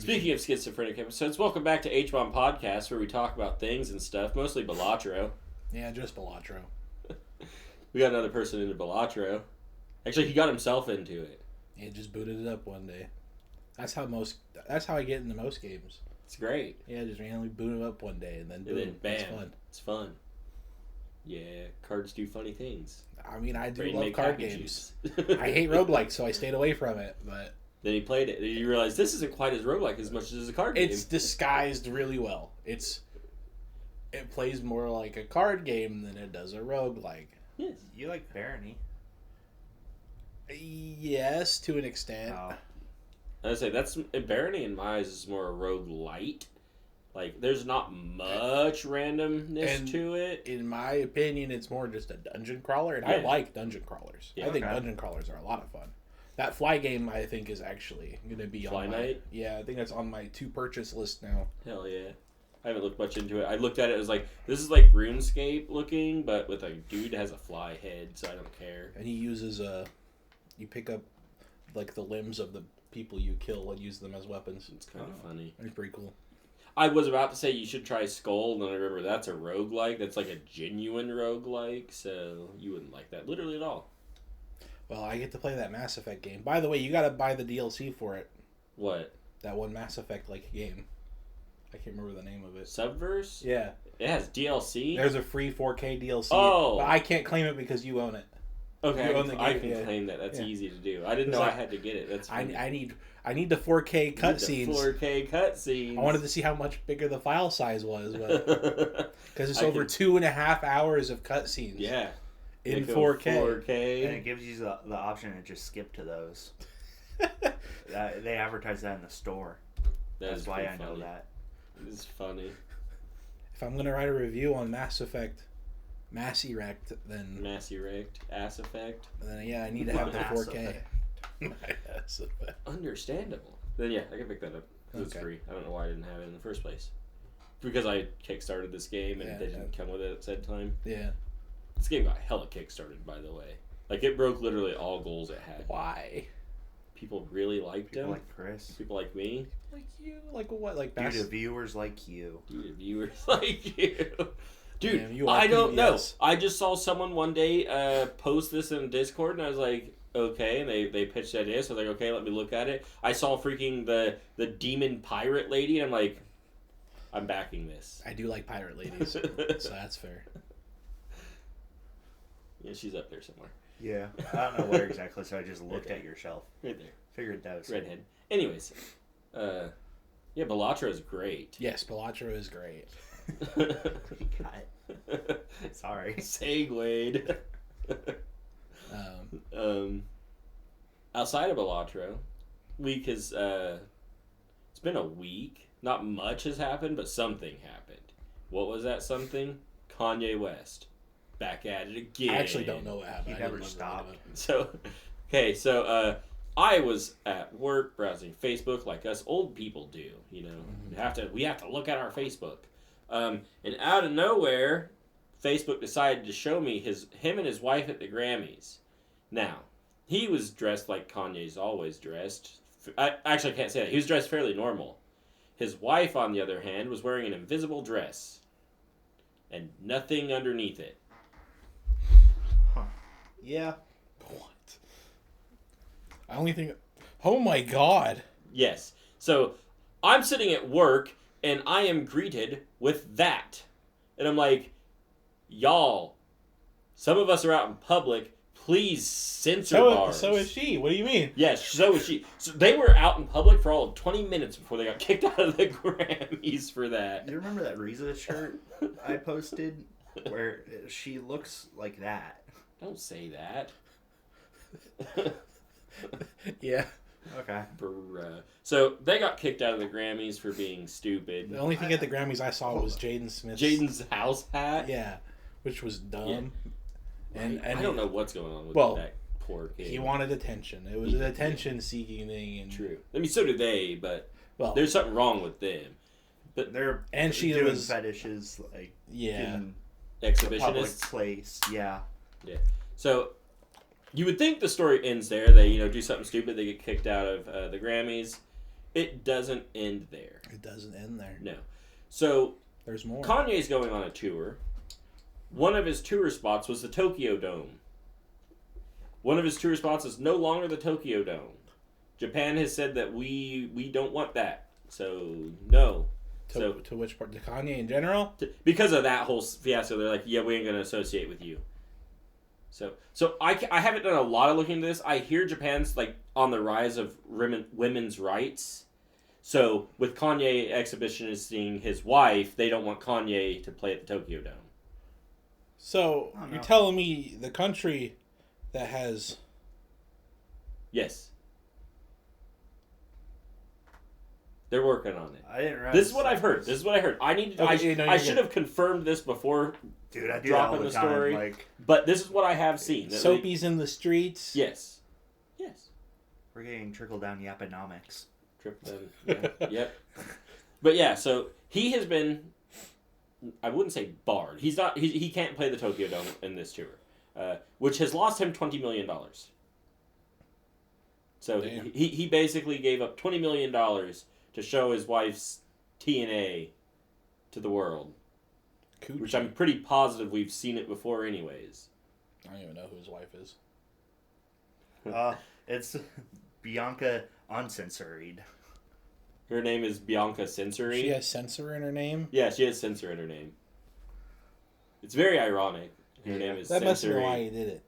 Speaking of schizophrenic episodes, welcome back to H-Bomb Podcast, where we talk about things and stuff, mostly Balatro. Yeah, just Balatro. We got another person into Balatro. Actually, he got himself into it. He just booted it up one day. That's how I get into most games. It's great. Yeah, just randomly boot it up one day and then boom. And then bam. It's fun. It's fun. Yeah, cards do funny things. I mean, I do Brain love make card packages. games. I hate roguelikes, so I stayed away from it, but... Then he played it, and you realize this isn't quite as roguelike as much as a card game. It's disguised really well. It plays more like a card game than it does a roguelike. Yes. You like Barony? Yes, to an extent. Oh. I would say Barony in my eyes is more a roguelite. Like, there's not much randomness to it. In my opinion, it's more just a dungeon crawler, and I like dungeon crawlers. Yeah, I think dungeon crawlers are a lot of fun. That Fly game, I think, is actually going to be Fly on Night? Yeah, I think that's on my to-purchase list now. Hell yeah. I haven't looked much into it. I looked at it, it was like, this is like RuneScape looking, but with a dude that has a fly head, so I don't care. And he uses you pick up, like, the limbs of the people you kill and use them as weapons. It's kind of funny. It's pretty cool. I was about to say you should try Skull, and then I remember that's a roguelike. That's like a genuine roguelike, so you wouldn't like that literally at all. Well, I get to play that Mass Effect game. By the way, you got to buy the DLC for it. What? That one Mass Effect-like game. I can't remember the name of it. Subverse? Yeah. It has DLC? There's a free 4K DLC. Oh! But I can't claim it because you own it. Okay, I can yeah. claim that. That's Yeah. easy to do. I didn't know I had to get it. That's funny. I need the 4K cutscenes. 4K cutscenes. I wanted to see how much bigger the file size was, but because it's I over 2.5 hours of cutscenes. Yeah. In 4K. And it gives you the option to just skip to those. They advertise that in the store. That's why I know that. It's funny. If I'm gonna write a review on Mass Effect, Mass Erect, then Mass Erect, Ass Effect. Then yeah, I need to have the 4K. Mass Effect. Understandable. Then yeah, I can pick that up. It's free. I don't know why I didn't have it in the first place. Because I kickstarted this game and they didn't come with it at said time. Yeah. This game got hella kickstarted, by the way. Like, it broke literally all goals it had. Why? People really liked People him. like Chris. People like me. Like you? Like what? Like Due to viewers like you. Due to viewers like you. Dude, Damn, you I don't know. PBS. I just saw someone one day post this in Discord, and I was like, okay. And they pitched that idea, so I was like, okay, let me look at it. I saw freaking the demon pirate lady, and I'm like, I'm backing this. I do like pirate ladies, so that's fair. Yeah, she's up there somewhere. Yeah. I don't know where exactly, so I just looked at your shelf. Right there. Figured that was... Redhead. Anyways. Yeah, Balatro is great. Yes, Balatro is great. Sorry. Segued. Outside of Balatro, week has... it's been a week. Not much has happened, but something happened. What was that something? Kanye West. Back at it again. I actually don't know what happened. He never stopped. So I was at work browsing Facebook like us old people do. You know, we have to look at our Facebook. And out of nowhere, Facebook decided to show me him and his wife at the Grammys. Now, he was dressed like Kanye's always dressed. I can't say that. He was dressed fairly normal. His wife, on the other hand, was wearing an invisible dress. And nothing underneath it. Huh. Yeah. What? I only think... Oh my god. Yes. So, I'm sitting at work, and I am greeted with that. And I'm like, y'all, some of us are out in public. Please censor bars. So is she. What do you mean? Yes, so is she. So they were out in public for all of 20 minutes before they got kicked out of the Grammys for that. You remember that Riza shirt I posted where she looks like that? Don't say that. Yeah. Okay. Bruh. So they got kicked out of the Grammys for being stupid. The only thing at the Grammys I saw was Jaden Smith's... Jaden's house hat. Yeah. Which was dumb. Yeah. And I don't know what's going on with that poor kid. He wanted attention. It was an attention-seeking thing. And true. I mean, so do they, but there's something wrong with them. But they're doing fetishes like in exhibitionists. Public place. Yeah. Yeah. So you would think the story ends there. They do something stupid. They get kicked out of the Grammys. It doesn't end there. It doesn't end there. No. So There's more. Kanye's going on a tour. One of his tour spots was the Tokyo Dome. One of his tour spots is no longer the Tokyo Dome. Japan has said that we don't want that. So, no. To which part? To Kanye in general? Because of that whole fiasco, they're like, yeah, we ain't going to associate with you. So I haven't done a lot of looking into this. I hear Japan's like on the rise of women's rights. So with Kanye exhibitionisting his wife, they don't want Kanye to play at the Tokyo Dome. So you're telling me the country that has... Yes. They're working on it. I didn't realize. This is what I've heard. I should have confirmed this before. Dude, I do dropping that all the story. time. But this is what I have seen. Soapy's in the streets. Yes. We're getting trickle-down yaponomics. Yep. But yeah, so he has been, I wouldn't say barred. He's not. He can't play the Tokyo Dome in this tour, which has lost him $20 million. So he basically gave up $20 million to show his wife's TNA to the world. Coochie. Which I'm pretty positive we've seen it before anyways. I don't even know who his wife is. It's Bianca Uncensored. Her name is Bianca Sensory. She has censor in her name? Yeah, she has censor in her name. It's very ironic. Her name is That must be Sensory, why he did it.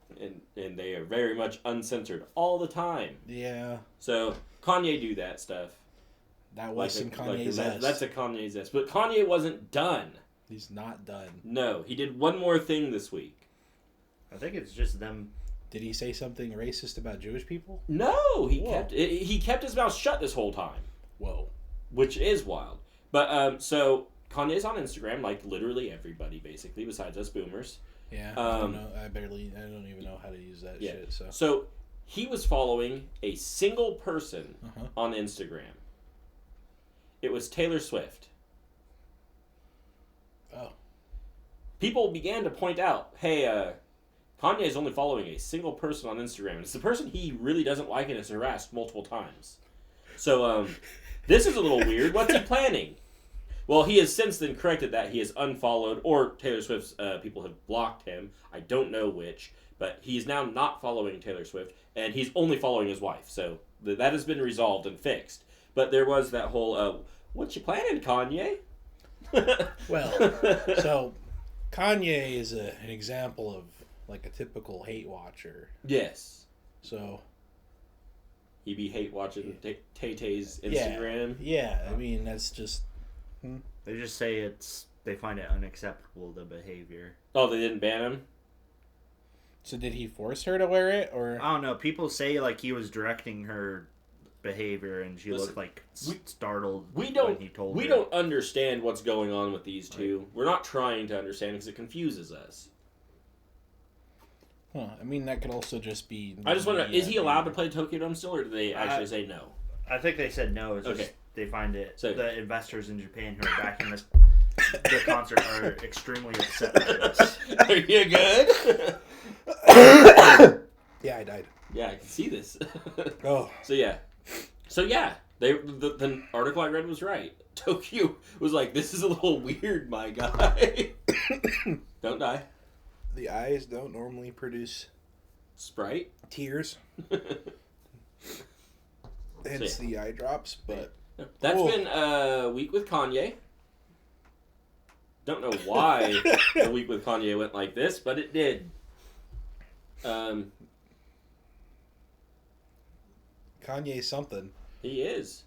and they are very much uncensored all the time. Yeah. So Kanye do that stuff. That was some Kanye's ass. That's a Kanye's ass. But Kanye wasn't done. He's not done. No, he did one more thing this week. I think it's just them. Did he say something racist about Jewish people? No, he kept his mouth shut this whole time. Whoa. Which is wild. But so Kanye's on Instagram, like literally everybody basically, besides us boomers. Yeah. I don't know. I don't even know how to use that shit. So he was following a single person on Instagram. It was Taylor Swift. Oh. People began to point out, hey, Kanye is only following a single person on Instagram. It's the person he really doesn't like and has harassed multiple times. So, this is a little weird. What's he planning? Well, he has since then corrected that. He has unfollowed, or Taylor Swift's people have blocked him. I don't know which, but he's now not following Taylor Swift, and he's only following his wife. So, that has been resolved and fixed. But there was that whole, what you planning, Kanye? Well, so Kanye is an example of like a typical hate watcher. Yes. So he be hate watching Tay-Tay's Instagram. Yeah, I mean that's just. They just say they find it unacceptable, the behavior. Oh, they didn't ban him? So did he force her to wear it, or I don't know. People say like he was directing her behavior, and she looked like startled when he told her. We don't understand what's going on with these two. We're not trying to understand because it confuses us. Huh, I mean, that could also just be... I just wonder, is he allowed to play Tokyo Dome still, or do they actually say no? I think they said no. It's okay. Just they find it... So, the investors in Japan who are backing the concert are extremely upset with this. Are you good? Yeah, I died. Yeah, I can see this. Oh. So yeah, the article I read was right. Tokyo was like, this is a little weird, my guy. Don't die. The eyes don't normally produce Sprite? Tears. Hence the eye drops, but... That's been a week with Kanye. Don't know why the week with Kanye went like this, but it did. Kanye's something. He is.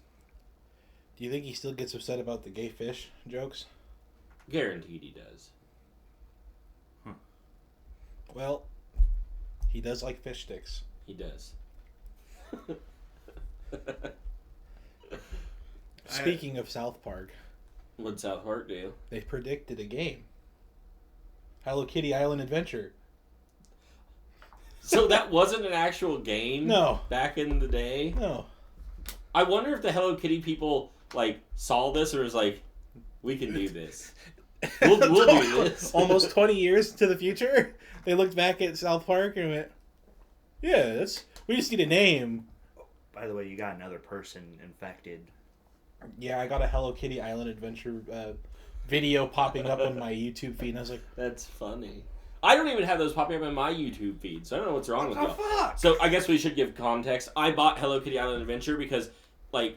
Do you think he still gets upset about the gay fish jokes? Guaranteed he does. Well, he does like fish sticks. He does. Speaking of South Park. What'd South Park do? They predicted a game. Hello Kitty Island Adventure. So that wasn't an actual game? No. Back in the day? No. I wonder if the Hello Kitty people, like, saw this or was like, we can do this. We'll do this. Almost 20 years to the future, they looked back at South Park and went, yeah, we just need a name. By the way, you got another person infected. Yeah, I got a Hello Kitty Island Adventure video popping up on my YouTube feed, and I was like, That's funny. I don't even have those popping up in my YouTube feed, so I don't know what's wrong with y'all. Fuck? So I guess we should give context. I bought Hello Kitty Island Adventure because, like,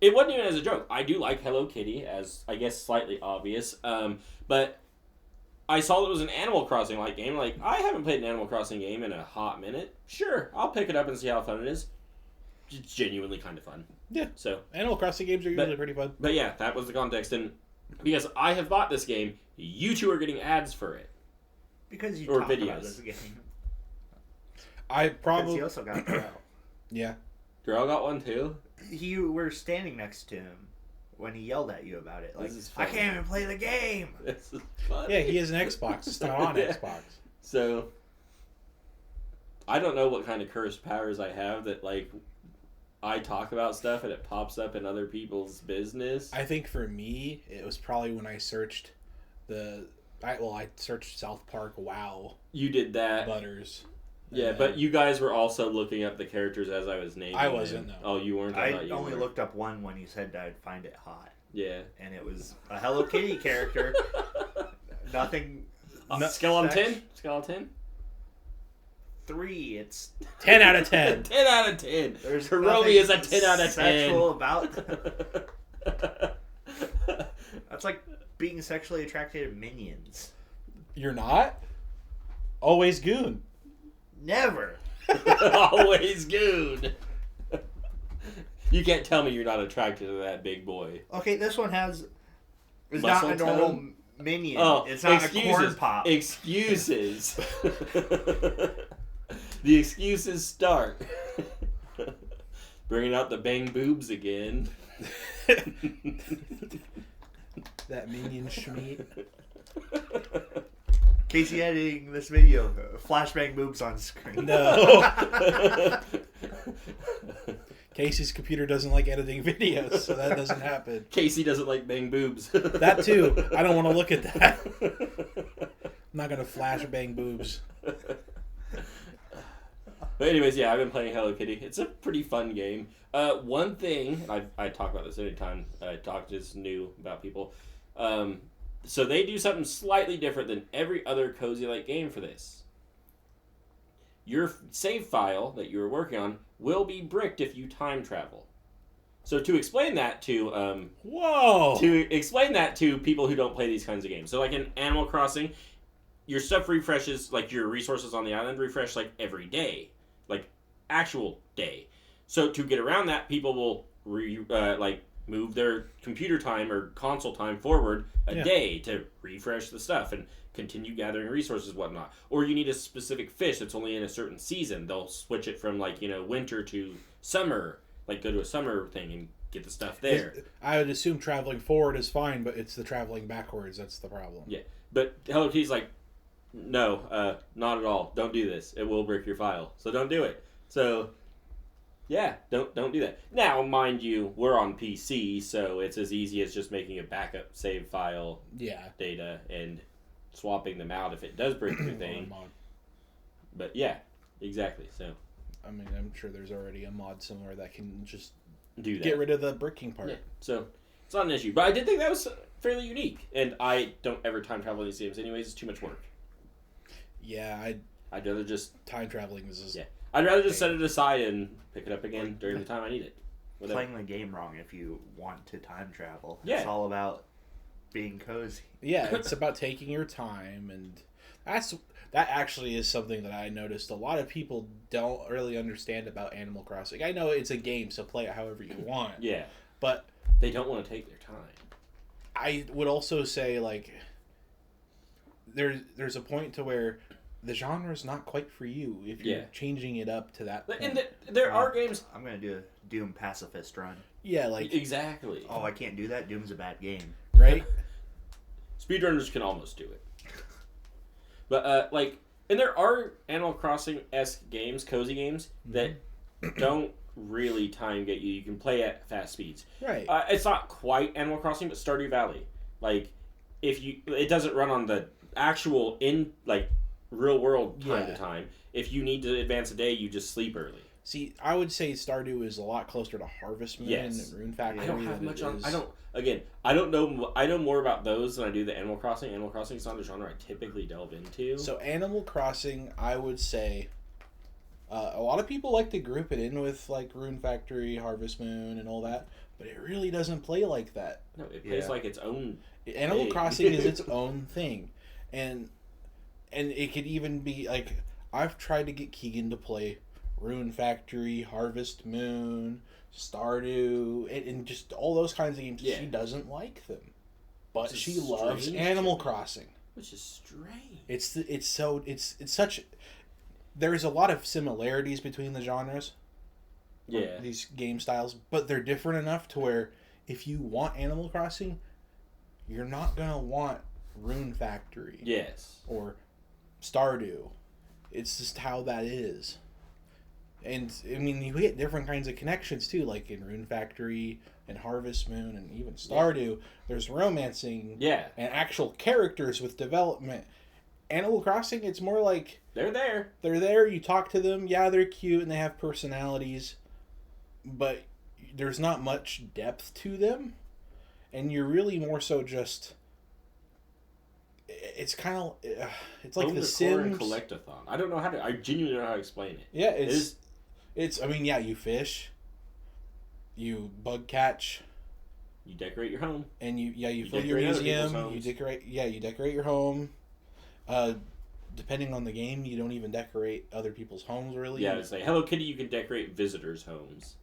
it wasn't even as a joke. I do like Hello Kitty, as I guess slightly obvious. But I saw it was an Animal Crossing like game. Like, I haven't played an Animal Crossing game in a hot minute. Sure, I'll pick it up and see how fun it is. It's genuinely kind of fun. yeah. So Animal Crossing games are usually pretty fun. But yeah, that was the context. And because I have bought this game, you two are getting ads for it. Because you Or talk videos. about this game. I Because probably... he also got Darrell. Yeah. Darrell got one too? You were standing next to him when he yelled at you about it. Like, This is I funny. can't even play the game. This is funny. Yeah, he has an Xbox. It's not on Yeah. Xbox. So, I don't know what kind of cursed powers I have that, like, I talk about stuff and it pops up in other people's business. I think for me, it was probably when I searched I searched South Park WoW You did that. Butters. Yeah, And but then- you guys were also looking up the characters as I was naming I wasn't, them. no. Oh, you weren't? I thought you only were. looked up one when you said I'd find it hot. Yeah. And it was a Hello Kitty character. Nothing. Skeleton? Skeleton? 3. It's 10 out of 10. 10 out of 10. there's Hiromi nothing is a 10 out of 10. sexual about. That's like being sexually attracted to minions. You're not? Always goon. Never. Always good. You can't tell me you're not attracted to that big boy. Okay, this one is Muscle not a normal tone? minion. Oh, it's not excuses. a corn pop. Excuses. The excuses start. Bringing out the bang boobs again. That minion schmeat. Casey editing this video. Flashbang boobs on screen. No. Casey's computer doesn't like editing videos, so that doesn't happen. Casey doesn't like bang boobs. That too. I don't want to look at that. I'm not going to flash bang boobs. But anyways, yeah, I've been playing Hello Kitty. It's a pretty fun game. One thing, I talk about this anytime I talk to this new about people. So they do something slightly different than every other Cozy Light game for this. Your save file that you were working on will be bricked if you time travel. So to explain that to Whoa! to explain that to people who don't play these kinds of games. So like in Animal Crossing, your stuff refreshes, like your resources on the island refresh like every day. Like actual day. So to get around that, people will move their computer time or console time forward a day to refresh the stuff and continue gathering resources and whatnot. Or you need a specific fish that's only in a certain season. They'll switch it from winter to summer. Like go to a summer thing and get the stuff there. I would assume traveling forward is fine, but it's the traveling backwards that's the problem. Yeah. But Hello Kitty's like, no, not at all. Don't do this. It will break your file. So don't do it. So yeah, don't do that. Now, mind you, we're on PC, so it's as easy as just making a backup save file data and swapping them out if it does break your thing. But yeah, exactly. So I mean, I'm sure there's already a mod somewhere that can just do that. Get rid of the bricking part. Yeah. So it's not an issue. But I did think that was fairly unique. And I don't ever time travel in these games anyways. It's too much work. Yeah, I'd rather just... Time traveling is... Yeah. I'd rather just set it aside and pick it up again during the time I need it. Playing the game wrong if you want to time travel. Yeah. It's all about being cozy. Yeah, it's about taking your time, and that actually is something that I noticed a lot of people don't really understand about Animal Crossing. I know it's a game, so play it however you want. Yeah. But they don't want to take their time. I would also say, like, there's a point to where the genre is not quite for you if you're changing it up to that point. And there are games... I'm going to do a Doom pacifist run. Yeah, like... Exactly. Oh, I can't do that? Doom's a bad game. Right? Speedrunners can almost do it. But, and there are Animal Crossing-esque games, cozy games, that don't really time get you. You can play at fast speeds. Right. It's not quite Animal Crossing, but Stardew Valley. Like, it doesn't run on the actual real world time to time. If you need to advance a day, you just sleep early. See, I would say Stardew is a lot closer to Harvest Moon Yes. and Rune Factory. I don't have than much it on. is- I don't know. I know more about those than I do the Animal Crossing. Animal Crossing is not a genre I typically delve into. So Animal Crossing, I would say, a lot of people like to group it in with like Rune Factory, Harvest Moon, and all that, but it really doesn't play like that. No, it plays like its own. Animal thing. Crossing is its own thing, and it could even be like I've tried to get Keegan to play Rune Factory, Harvest Moon, Stardew, and just all those kinds of games. Yeah. She doesn't like them, but Which she is loves strange Animal to me. Crossing. Which is strange. It's such. There's a lot of similarities between the genres. Yeah. These game styles, but they're different enough to where if you want Animal Crossing, you're not gonna want Rune Factory. Yes. Or Stardew. It's just how that is. And I mean, you get different kinds of connections too, like in Rune Factory and Harvest Moon and even Stardew. There's romancing Yeah. and actual characters with development. Animal Crossing, it's more like They're there. they're there, you talk to them, yeah, they're cute and they have personalities, but there's not much depth to them. And you're really more so just... It's kind of... It's like Home The decor and Sims. Collectathon. I don't know how to... I genuinely don't know how to explain it. Yeah, It is... it's... I mean, yeah, you fish. You bug catch. You decorate your home. And you fill your decorate other museum. people's You homes. decorate your home. Depending on the game, you don't even decorate other people's homes, really. Yeah, it's like Hello Kitty, you can decorate visitors' homes.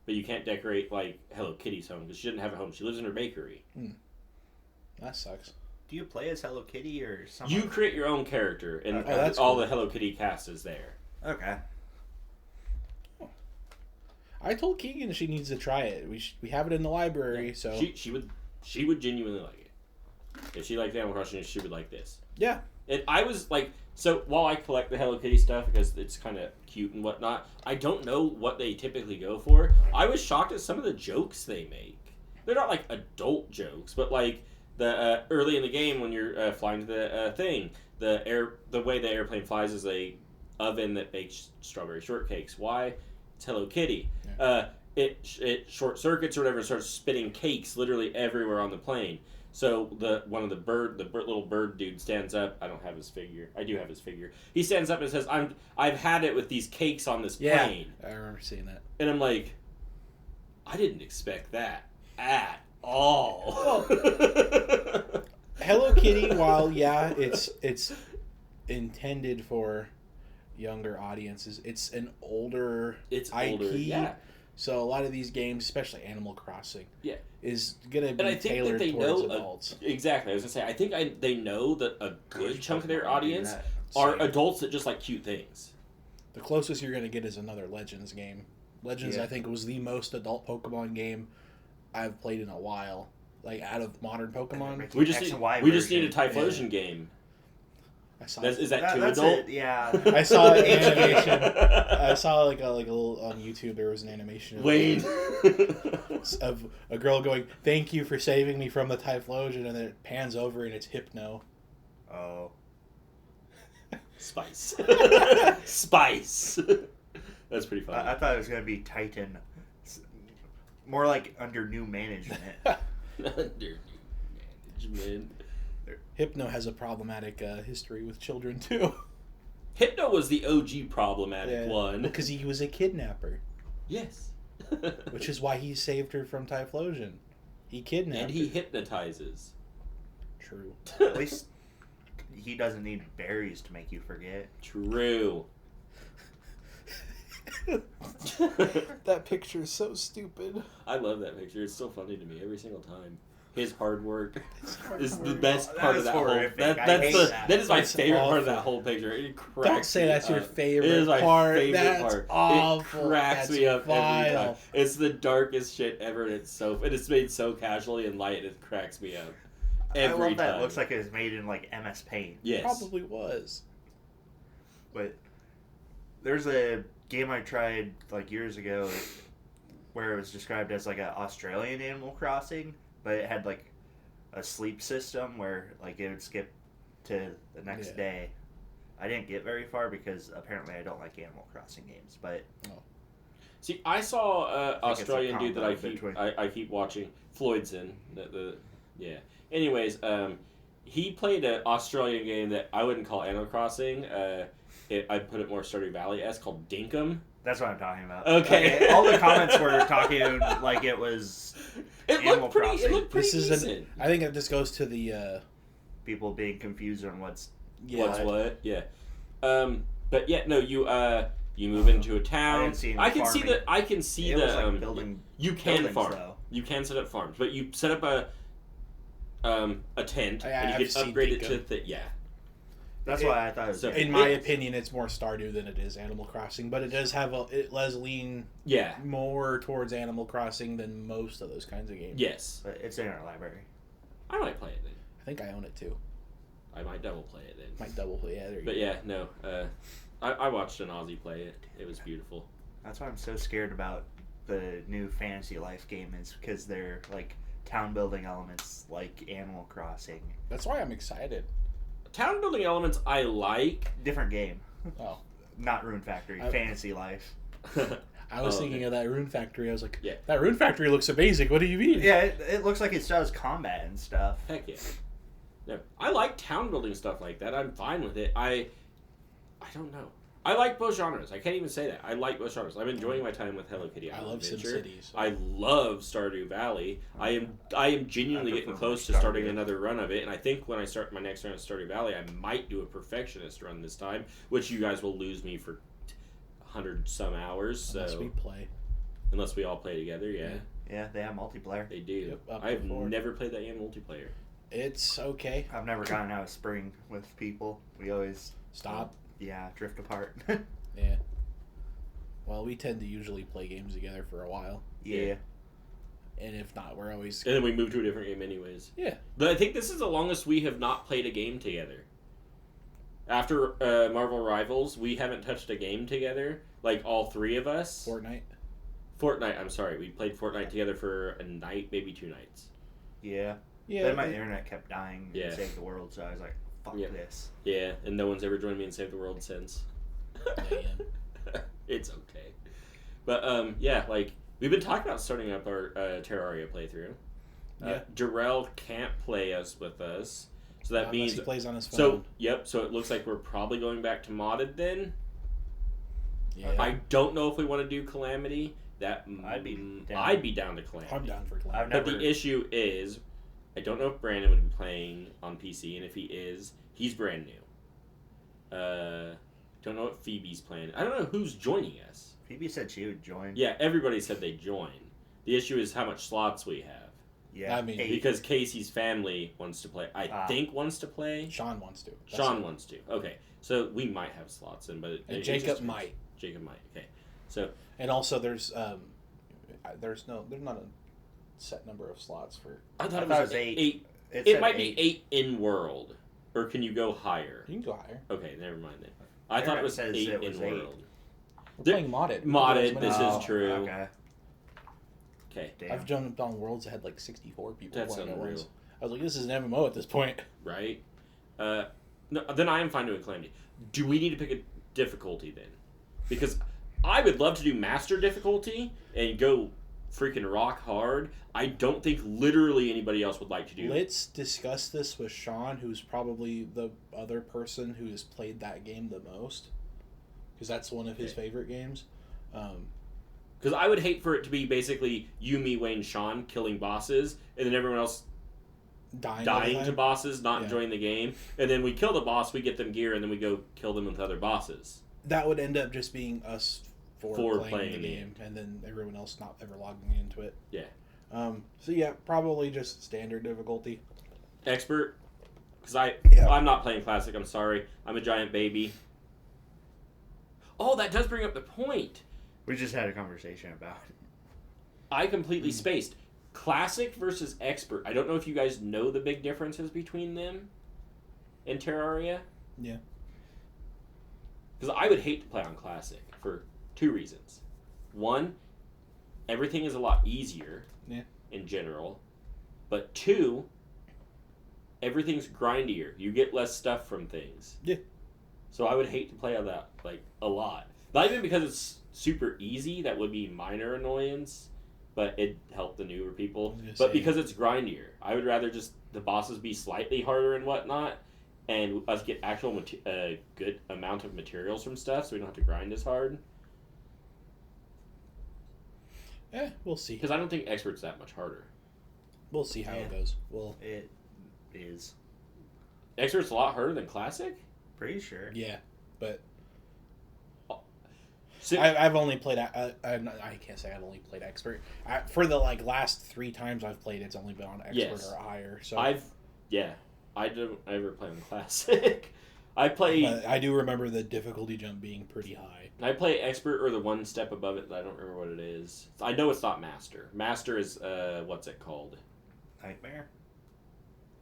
But you can't decorate, like, Hello Kitty's home, because she doesn't have a home. She lives in her bakery. That sucks. Do you play as Hello Kitty or something? You create your own character, and Okay. that's all cool. the Hello Kitty cast is there. Okay. I told Keegan she needs to try it. We have it in the library, so... She would genuinely like it. If she liked Animal Crossing, she would like this. Yeah. And I was like, so while I collect the Hello Kitty stuff because it's kind of cute and whatnot, I don't know what they typically go for. I was shocked at some of the jokes they make. They're not like adult jokes, but like the early in the game when you're flying to the thing, the way the airplane flies is a oven that bakes strawberry shortcakes. Why? It's Hello Kitty. Yeah. It short circuits or whatever, and starts spitting cakes literally everywhere on the plane. So the little bird dude stands up. I don't have his figure. I do have his figure. He stands up and says, I've had it with these cakes on this plane. I remember seeing that. And I'm like, I didn't expect that at all. Hello Kitty, while yeah, it's intended for younger audiences, it's an older It's IP. older, yeah. So a lot of these games, especially Animal Crossing, Yeah. is gonna be And I think that tailored they towards know adults. Exactly. I was gonna say, I think they know that a good chunk of their audience that. are Same. adults that just like cute things. The closest you're gonna get is another Legends game. Legends, Yeah. I think, was the most adult Pokemon game I've played in a while. Like out of modern Pokemon, We just X need, and Y we just need a version. Typhlosion game. I saw. Is that too That's adult? it, yeah. I saw an animation. I saw like a little on YouTube. There was an animation of, Wayne. of a girl going, "Thank you for saving me from the Typhlosion," and then it pans over and it's Hypno. Oh. Spice. Spice. That's pretty funny. I thought it was going to be Titan. More like under new management. Under new management. Hypno has a problematic history with children too. Hypno was the OG problematic one. because he was a kidnapper, Yes. which is why he saved her from Typhlosion. He kidnapped And he her. hypnotizes. True. At least he doesn't need berries to make you forget. True. That picture is so stupid. I love that picture. It's so funny to me every single time. His hard work hard is the work. best Oh, part that of that is whole. horrific. I That's hate the that. that is my That's favorite part of awful. that whole picture. It cracks Don't say me that's your up. favorite It is my part. favorite That's part. awful. It cracks That's me up every vile. time. It's the darkest shit ever, and it's made so casually and light. It cracks me up every I love that. time. It looks like it was made in like MS Paint. Yes. Probably was. But there's a game I tried like years ago where it was described as like an Australian Animal Crossing, but it had like a sleep system where like it would skip to the next Yeah. day. I didn't get very far because apparently I don't like Animal Crossing games, but See, I saw I think it's a Australian dude that combo I keep watching. Floydson. Yeah. Anyways, he played an Australian game that I wouldn't call Animal Crossing. I'd put it more Stardew Valley-esque, called Dinkum. That's what I'm talking about. Okay. All the comments were talking like it was Animal It Crossing. looked pretty This is decent. I think it just goes to the People being confused on what's What's what? Yeah. But yeah, no, you move into a town. I didn't see any I can farming. see it the was like building. you can buildings, farm. though. You can set up farms, but you set up a tent and you I've can seen upgrade it Dinkum. to yeah. That's why I thought it was. So- different. in my It- opinion, it's more Stardew than it is Animal Crossing, but it does have it does lean Yeah. more towards Animal Crossing than most of those kinds of games. Yes. But it's in our library. I might play it then. I think I own it too. I might double play it then. Might double play. Yeah, there you But go. yeah, no. I watched an Aussie play it. It was beautiful. That's why I'm so scared about the new Fantasy Life game is because they're like town building elements like Animal Crossing. That's why I'm excited. Town building elements I like. Different game. Oh, Not Rune Factory. Fantasy Life. I was Oh, thinking okay. of that Rune Factory. I was like, Yeah. that Rune Factory looks amazing. What do you mean? Yeah, it looks like it does combat and stuff. Heck yeah. No, I like town building stuff like that. I'm fine with it. I don't know. I like both genres. I can't even say that. I like both genres. I'm enjoying my time with Hello Kitty I Island love Adventure. SimCity. So. I love Stardew Valley. I am genuinely I getting prefer close to Stardew. starting another run of it, and I think when I start my next run of Stardew Valley, I might do a perfectionist run this time, which you guys will lose me for 100 some hours. So Unless we play. unless we all play together, yeah, Yeah, they have multiplayer. they do. Yep, up to I've 4. never played that game multiplayer. It's okay. I've never gotten out of spring with people. We always Stop. drift apart. Yeah. Well, we tend to usually play games together for a while, yeah. and if not, we're always And then we move to a different game anyways. yeah. But I think this is the longest we have not played a game together. After Marvel Rivals, we haven't touched a game together, like all three of us. Fortnite, I'm sorry. We played Fortnite together for a night, maybe 2 nights. Yeah. Yeah. Then my internet kept dying Yeah. and saved the world, so I was like, fuck Yep. this. Yeah, and no one's ever joined me and saved the world since. Man. It's okay. But, yeah, like, we've been talking about starting up our Terraria playthrough. Yeah. Jarrell can't play with us. So that Unless means... he plays on his phone. So, yep, so it looks like we're probably going back to modded then. yeah. I don't know if we want to do Calamity. I'd be down. I'd be down to Calamity. I'm down for I've Cloud. never- But the issue is, I don't know if Brandon would be playing on PC, and if he is, he's brand new. Don't know what Phoebe's playing. I don't know who's joining us. Phoebe said she would join. Yeah, everybody said they join. The issue is how much slots we have. Yeah. I mean, 8. Because Casey's family wants to play. I Ah. think wants to play. Sean wants to. That's Sean it. wants to. Okay, so we might have slots in, but And it Jacob just- might. Jacob might. Okay, so And also, there's there's not a set number of slots for. I thought I it thought was it was 8. eight. It It said might 8. be 8 in world, or can you go higher? You can go higher. Okay, never mind then. I thought it was Internet 8 says it was in 8. world. We're There- playing modded. Modded, There's this many- is true. Okay. Okay, Damn. I've jumped on worlds that had like 64 people that's playing at unreal, once. I was like, this is an MMO at this point. right? No, then I am fine doing Calamity. Do we need to pick a difficulty then? Because I would love to do master difficulty and go freaking rock hard. I don't think literally anybody else would like to do. Let's discuss this with Sean, who's probably the other person who has played that game the most, because that's one of his Okay. favorite games. Because I would hate for it to be basically you, me, Wayne, Sean killing bosses, and then everyone else Dying to to bosses, not Yeah. enjoying the game, and then we kill the boss, we get them gear, and then we go kill them with other bosses. That would end up just being us four Four playing playing the the game, and then everyone else not ever logging into it. Yeah. So yeah, probably just standard difficulty. Expert, because Yeah. I'm not playing classic. I'm sorry. I'm a giant baby. Oh, that does bring up the point. We just had a conversation about it. I completely spaced. Classic versus expert. I don't know if you guys know the big differences between them in Terraria. Yeah. Because I would hate to play on classic for 2 reasons. One, everything is a lot easier in general. But 2, everything's grindier. You get less stuff from things. Yeah. So I would hate to play on that, like, a lot. Not even because it's super easy, that would be minor annoyance, but it helped the newer people. But say, because it's grindier, I would rather just the bosses be slightly harder and whatnot, and us get actual good amount of materials from stuff, so we don't have to grind as hard. We'll see. Because I don't think Expert's that much harder. We'll see how it goes. It is. Expert's a lot harder than Classic? Pretty sure. Yeah, but So, I've only played. I can't say I've only played Expert. For the last 3 times I've played, it's only been on Expert or higher. So I don't ever play on Classic. But I do remember the difficulty jump being pretty high. I play Expert or the one step above it that I don't remember what it is. I know it's not Master. Master is, what's it called? Nightmare?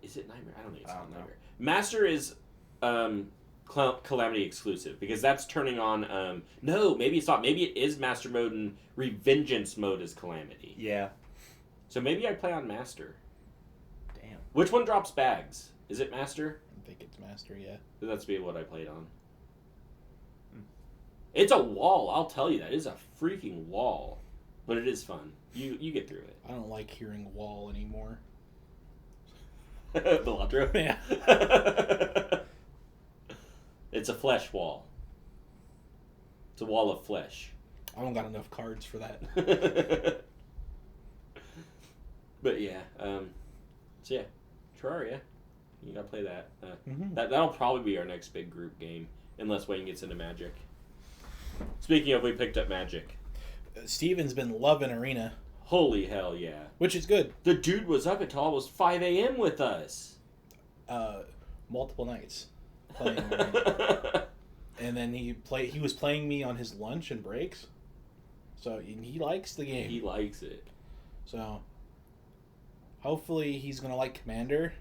Is it Nightmare? I don't think it's I called don't know. Nightmare. Master is Calamity exclusive, because that's turning on, no, maybe it's not. Maybe it is Master mode and Revengeance mode is Calamity. Yeah. So maybe I play on Master. Damn. Which one drops bags? Is it Master? I think it's Master, yeah. That's be what I played on. It's a wall, I'll tell you that. It is a freaking wall. But it is fun. You get through it. I don't like hearing wall anymore. Belatro? Yeah. It's a flesh wall. It's a wall of flesh. I don't got enough cards for that. But yeah, so yeah, Terraria. You gotta play that. Mm-hmm. That'll probably be our next big group game, unless Wayne gets into Magic. Speaking of, we picked up Magic. Steven's been loving Arena, Holy hell, yeah. which is good. The dude was up until almost 5 a.m. with us. Multiple nights playing Arena. And then he was playing me on his lunch and breaks. So he likes the game. He likes it. So hopefully he's gonna like Commander.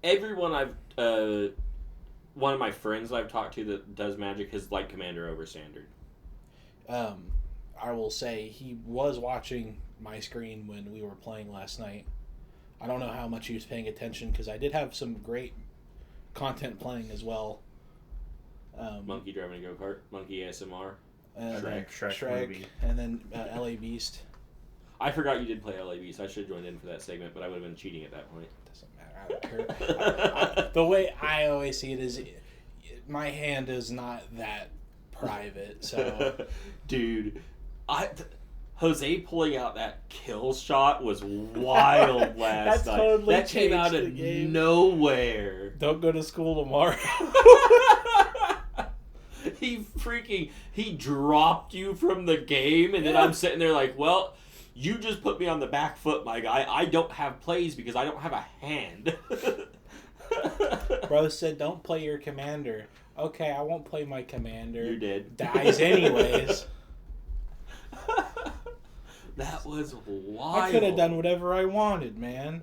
Everyone one of my friends I've talked to that does Magic has liked Commander over Standard. I will say he was watching my screen when we were playing last night. I don't know how much he was paying attention because I did have some great content playing as well. Monkey driving a go-kart, Monkey ASMR. Shrek movie. and then LA Beast. I forgot you did play LA Beast. I should have joined in for that segment, but I would have been cheating at that point. Doesn't matter. I don't care. The way I always see it is, my hand is not that private. So, dude, Jose pulling out that kill shot was wild last night. Totally that came out of nowhere. Don't go to school tomorrow. He dropped you from the game, and then I'm sitting there like, well, you just put me on the back foot, my guy. I don't have plays because I don't have a hand. Bro said, don't play your commander. Okay, I won't play my commander. You did. Dies anyways. That was wild. I could have done whatever I wanted, man.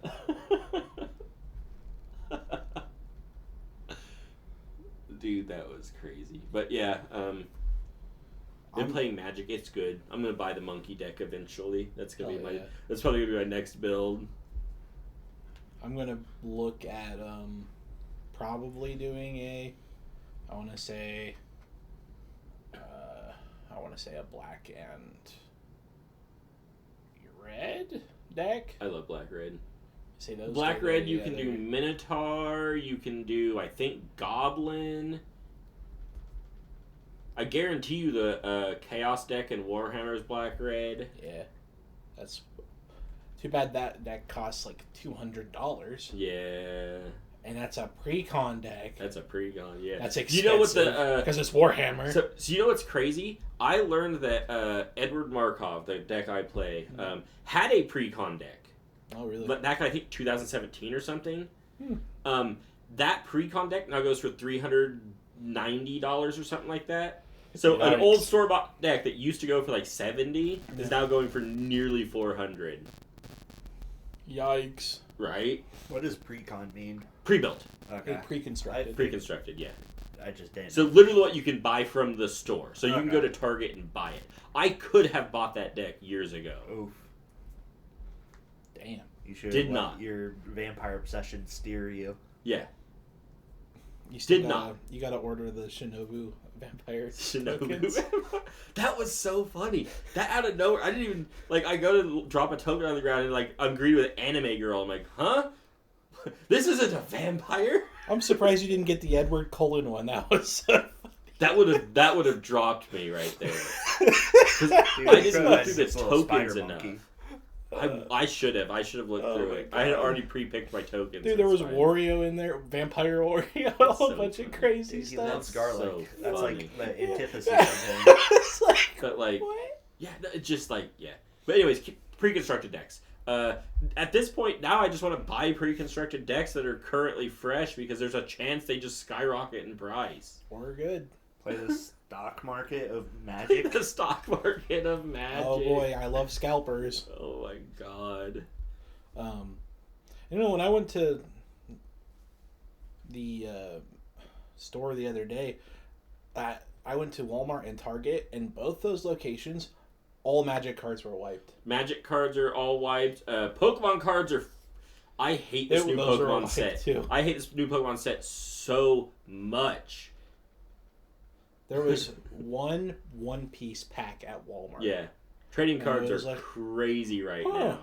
Dude, that was crazy. But yeah, I'm playing Magic. It's good. I'm gonna buy the monkey deck eventually. That's gonna be that's probably gonna be my next build. I'm gonna look at probably doing I want to say a black and red deck. I love black red. Say those black red. You can do Minotaur. You can do, I think, Goblin. I guarantee you the Chaos deck and Warhammer's black red. Yeah, that's too bad. That deck costs like $200. Yeah. And that's a pre-con deck. That's a pre-con, yeah. That's expensive. You know what the because it's Warhammer. So you know what's crazy? I learned that Edward Markov, the deck I play, had a pre-con deck. Oh, really? But back in, I think, 2017 or something. That pre-con deck now goes for $390 or something like that. So an old store-bought deck that used to go for like $70 is now going for nearly $400. Yikes! Right? What does pre-con mean? Pre-built. Okay. Pre-constructed. Pre-constructed, yeah. I just didn't. So literally what you can buy from the store. So you can go Okay. to Target and buy it. I could have bought that deck years ago. Oof. Damn. You should Did let not. your vampire obsession steer you. Yeah. You still Did not. You gotta order the Shinobu vampire Shinobu. That was so funny. That out of nowhere, I didn't even I go to drop a token on the ground and agree with Anime Girl. I'm like, huh? This isn't a vampire. I'm surprised you didn't get the Edward Cullen one. That was so that would have dropped me right there. I didn't look through the tokens enough. I should have. I should have looked through it. I had already pre-picked my tokens. Dude, there was Wario in there, Vampire Wario, a whole bunch of crazy Dude, stuff. He loves garlic. So That's funny. like the antithesis of him. It's like, But what? yeah, it's just yeah. But anyways, pre-constructed decks. At this point, now I just want to buy pre-constructed decks that are currently fresh because there's a chance they just skyrocket in price. We're good. Play the stock market of Magic. The stock market of Magic. Oh boy, I love scalpers. Oh my god. When I went to the store the other day, I went to Walmart and Target, and both those locations, all Magic cards were wiped. Magic cards are all wiped. Pokemon cards are. I hate this new Pokemon set. Too. I hate this new Pokemon set so much. There was one One Piece pack at Walmart. Yeah. Trading cards are like, crazy right now.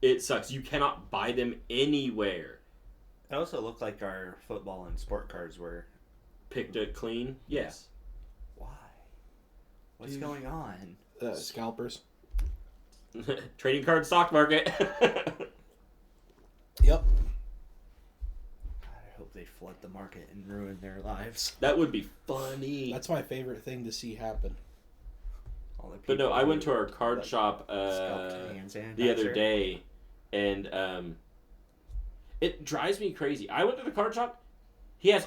It sucks. You cannot buy them anywhere. It also looked like our football and sport cards were Picked it clean? Yes. Why? What's going on? Scalpers. Trading card stock market. Yep. I hope they flood the market and ruin their lives. That would be funny. That's my favorite thing to see happen. But no, I went to our card shop the other day, and it drives me crazy. I went to the card shop. He has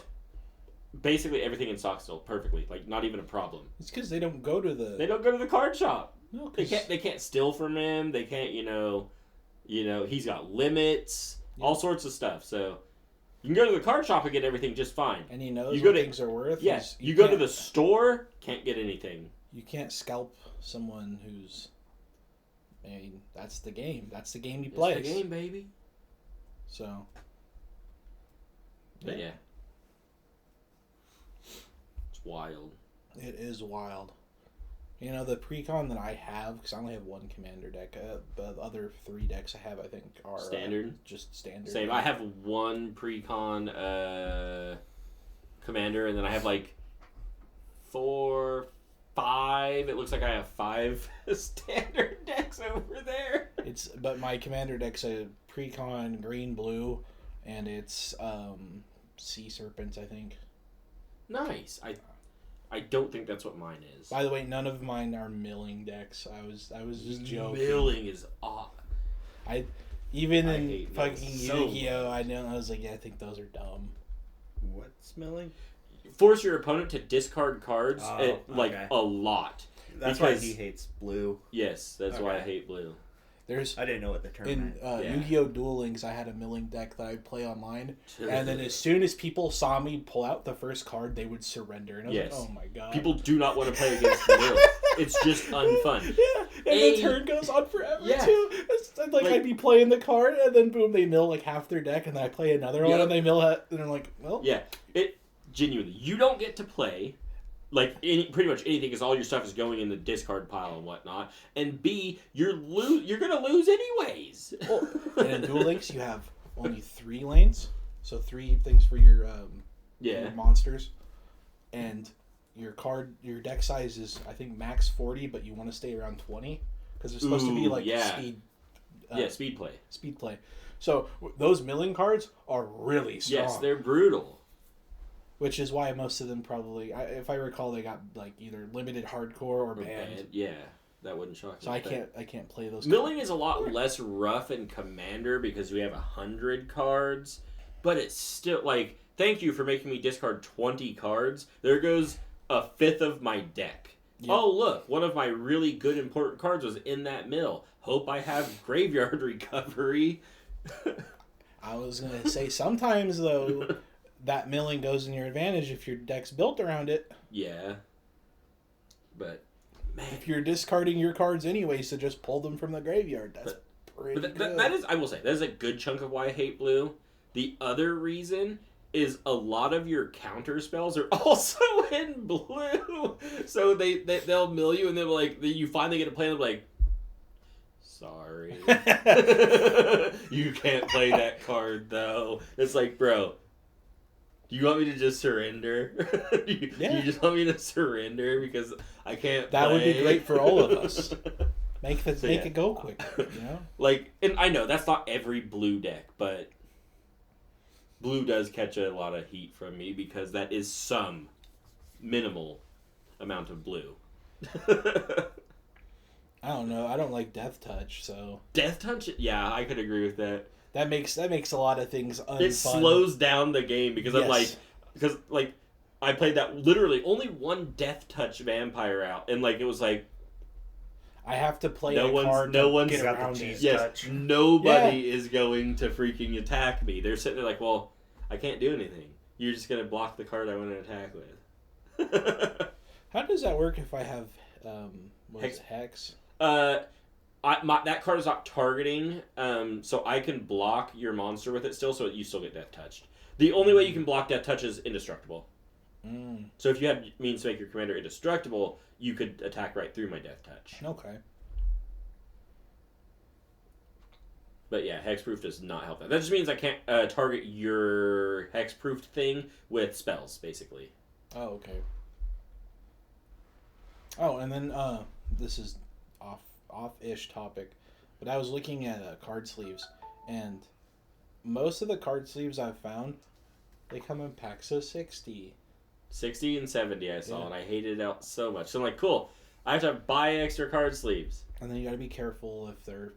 basically everything in stock still, perfectly, not even a problem. It's because they don't go to the. They don't go to the card shop. No, They can't steal from him. They can't, he's got limits, all sorts of stuff. So you can go to the card shop and get everything just fine. And he knows you go what to, things are worth. Yes, you go to the store, can't get anything. You can't scalp someone who's. I mean, that's the game. That's the game he plays. It's the game, baby. So. But yeah. It's wild. It is wild. The precon that I have, because I only have one commander deck, the other 3 decks I have, I think, are standard. Just standard. Same. I have one precon commander, and then I have 4, 5. It looks like I have 5 standard decks over there. But my commander deck's a precon green blue, and it's sea serpents, I think. Nice. I don't think that's what mine is. By the way, none of mine are milling decks. I was just joking. Milling is off. Even in fucking so Yu-Gi-Oh, I was like, yeah, I think those are dumb. What's milling? Force your opponent to discard cards a lot. That's why he hates blue. Yes, that's why I hate blue. I didn't know what the term meant. In Yu-Gi-Oh! Duel Links, I had a milling deck that I'd play online, and then as soon as people saw me pull out the first card, they would surrender. And I was like, oh my god. People do not want to play against mill. It's just unfun. Yeah, and the turn goes on forever, too. It's I'd be playing the card, and then boom, they mill half their deck, and then I play another one, and they mill it, and I'm like, well. Yeah, genuinely, you don't get to play pretty much anything because all your stuff is going in the discard pile and whatnot. And B, you're gonna lose anyways. Well, and in Duel Links, you have only 3 lanes, so 3 things for your monsters, and your deck size is I think max 40, but you want to stay around 20 because it's supposed to be speed. Speed play. Speed play. So those milling cards are really strong. Yes, they're brutal. Which is why most of them probably, if I recall, they got either limited hardcore or banned. Yeah, that wouldn't shock me. So I can't play those. Milling is a lot less rough in Commander because we have 100 cards, but it's still thank you for making me discard 20 cards. There goes a fifth of my deck. Yeah. Oh look, one of my really good important cards was in that mill. Hope I have graveyard recovery. I was gonna say sometimes though. That milling goes in your advantage if your deck's built around it. Yeah. But, man. If you're discarding your cards anyway, so just pull them from the graveyard. That's pretty good. That is, I will say, that is a good chunk of why I hate blue. The other reason is a lot of your counter spells are also in blue. So they'll mill you, and then like you finally get to play, and they're like, sorry, you can't play that card though. It's like, bro, do you want me to just surrender? do you just want me to surrender because I can't? That play? would be great for all of us. Make it go quick, you know. Like, and I know that's not every blue deck, but blue does catch a lot of heat from me because that is some minimal amount of blue. I don't know. I don't like Death Touch, so Death Touch, yeah, I could agree with that. that makes a lot of things unfun. It slows down the game because I played that literally only one Death Touch vampire out, and like it was like I have to play no a one's card no to one's get got around the it. cheese yes, touch. nobody is going to freaking attack me. They're sitting there like, well, I can't do anything. You're just gonna block the card I want to attack with. How does that work if I have Hex? That card is not targeting, so I can block your monster with it still, so you still get Death Touched. The only way you can block Death Touch is indestructible. So if you had means to make your commander indestructible, you could attack right through my Death Touch. Okay. But yeah, hexproof does not help that. That just means I can't target your hexproofed thing with spells, basically. Oh, okay. Oh, and then this is off-ish topic, but I was looking at card sleeves, and most of the card sleeves I've found, they come in packs of 60. 60 and 70 I saw, Yeah. and I hated it out so much. So I'm like, cool, I have to buy extra card sleeves. And then you gotta be careful if they're...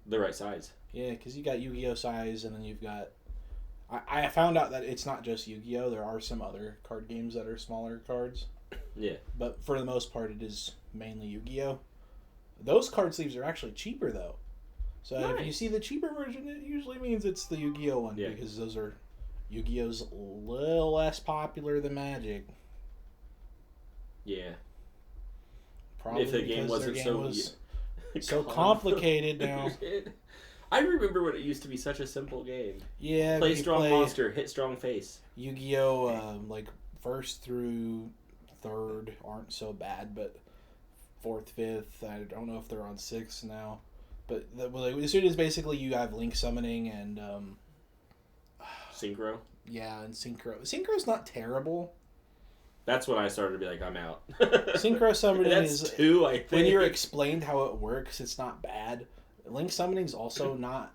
The right size. Yeah, because you got Yu-Gi-Oh! Size, and then you've got... I found out that it's not just Yu-Gi-Oh! There are some other card games that are smaller cards. Yeah. But for the most part, it is mainly Yu-Gi-Oh! Those card sleeves are actually cheaper, though. So if you see the cheaper version, it usually means it's the Yu-Gi-Oh! One, because those are... Yu-Gi-Oh's a little less popular than Magic. Yeah. Probably if the game because wasn't their so game was so complicated now. I remember when it used to be such a simple game. Yeah, Play you strong play monster, hit strong face. Yu-Gi-Oh! Like first through third aren't so bad, but fourth, fifth, I don't know if they're on sixth now. But as soon as basically you have link summoning and Synchro. Yeah, and Synchro. Synchro's not terrible. That's when I started to be like, I'm out. Synchro summoning That's is... two, I think. When you're explained how it works, it's not bad. Link summoning's also not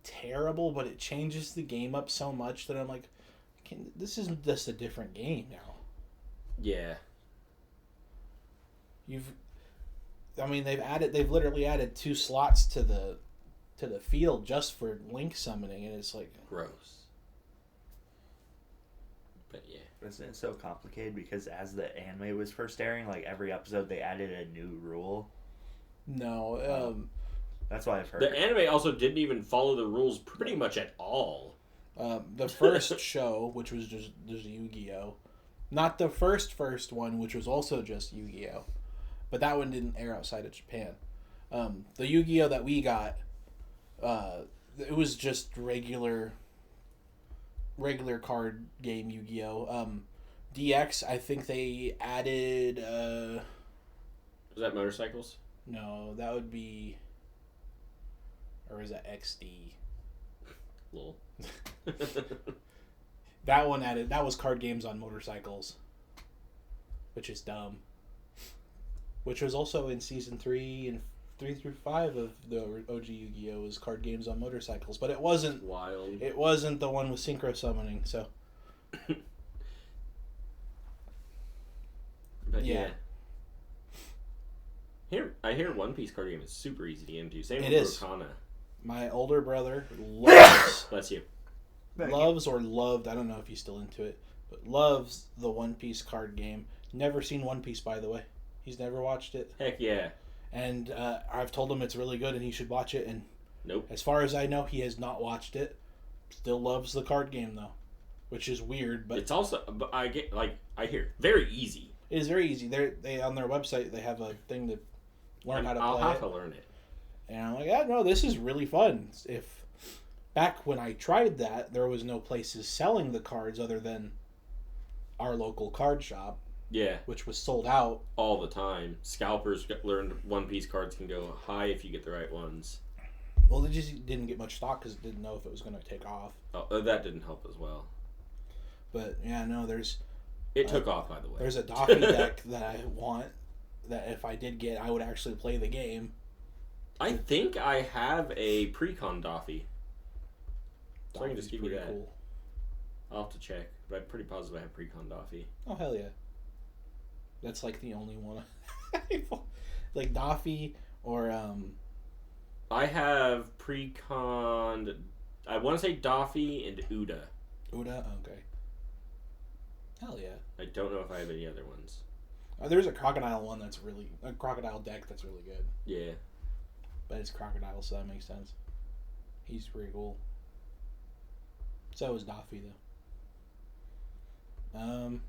terrible, but it changes the game up so much that I'm like, this is just a different game now. Yeah. They've literally added 2 slots to the field just for link summoning, and it's like gross. But yeah. Isn't it so complicated? Because as the anime was first airing, like every episode they added a new rule. No, that's what I've heard. The anime also didn't even follow the rules pretty much at all. The first show, which was just Yu-Gi-Oh! Not the first one, which was also just Yu-Gi-Oh! But that one didn't air outside of Japan. The Yu-Gi-Oh! That we got, it was just regular card game Yu-Gi-Oh! DX, I think they added... Was that motorcycles? No, that would be... Or is that XD? Lol. That was card games on motorcycles. Which is dumb. Which was also in Season 3 and 3 through 5 of the OG Yu-Gi-Oh! Was card games on motorcycles. But it wasn't... Wild. It wasn't the one with synchro summoning, so... But yeah. I hear One Piece card game is super easy to get into. Same with Rokana. My older brother loves... Bless you. Loves or loved, I don't know if he's still into it, but loves the One Piece card game. Never seen One Piece, by the way. He's never watched it. Heck yeah. And I've told him it's really good and he should watch it, and nope. As far as I know, he has not watched it. Still loves the card game, though, which is weird, but... It's also... But I hear, very easy. It is very easy. They on their website, they have a thing to learn how to play it. I'll have to learn it. And I'm like, yeah, no, this is really fun. If back when I tried that, there was no places selling the cards other than our local card shop, Yeah, which was sold out. all the time. Scalpers learned One Piece cards can go high if you get the right ones. Well, they just didn't get much stock because it didn't know if it was going to take off. Oh, that didn't help as well. But yeah, no, It took off, by the way. there's a Doffy deck that I want that if I did get, I would actually play the game. I think I have a pre-con Doffy. So I can just Doffy's give you pretty that. cool. I'll have to check, but I'm pretty positive I have pre-con Doffy. Oh hell yeah! That's like the only one. Like Doffy or I have pre-con. I want to say Doffy and Uda. Uda. Okay. Hell yeah! I don't know if I have any other ones. There's a crocodile one that's really a crocodile deck that's really good. Yeah. But it's crocodile, so that makes sense. He's pretty cool. So is Doffy though. I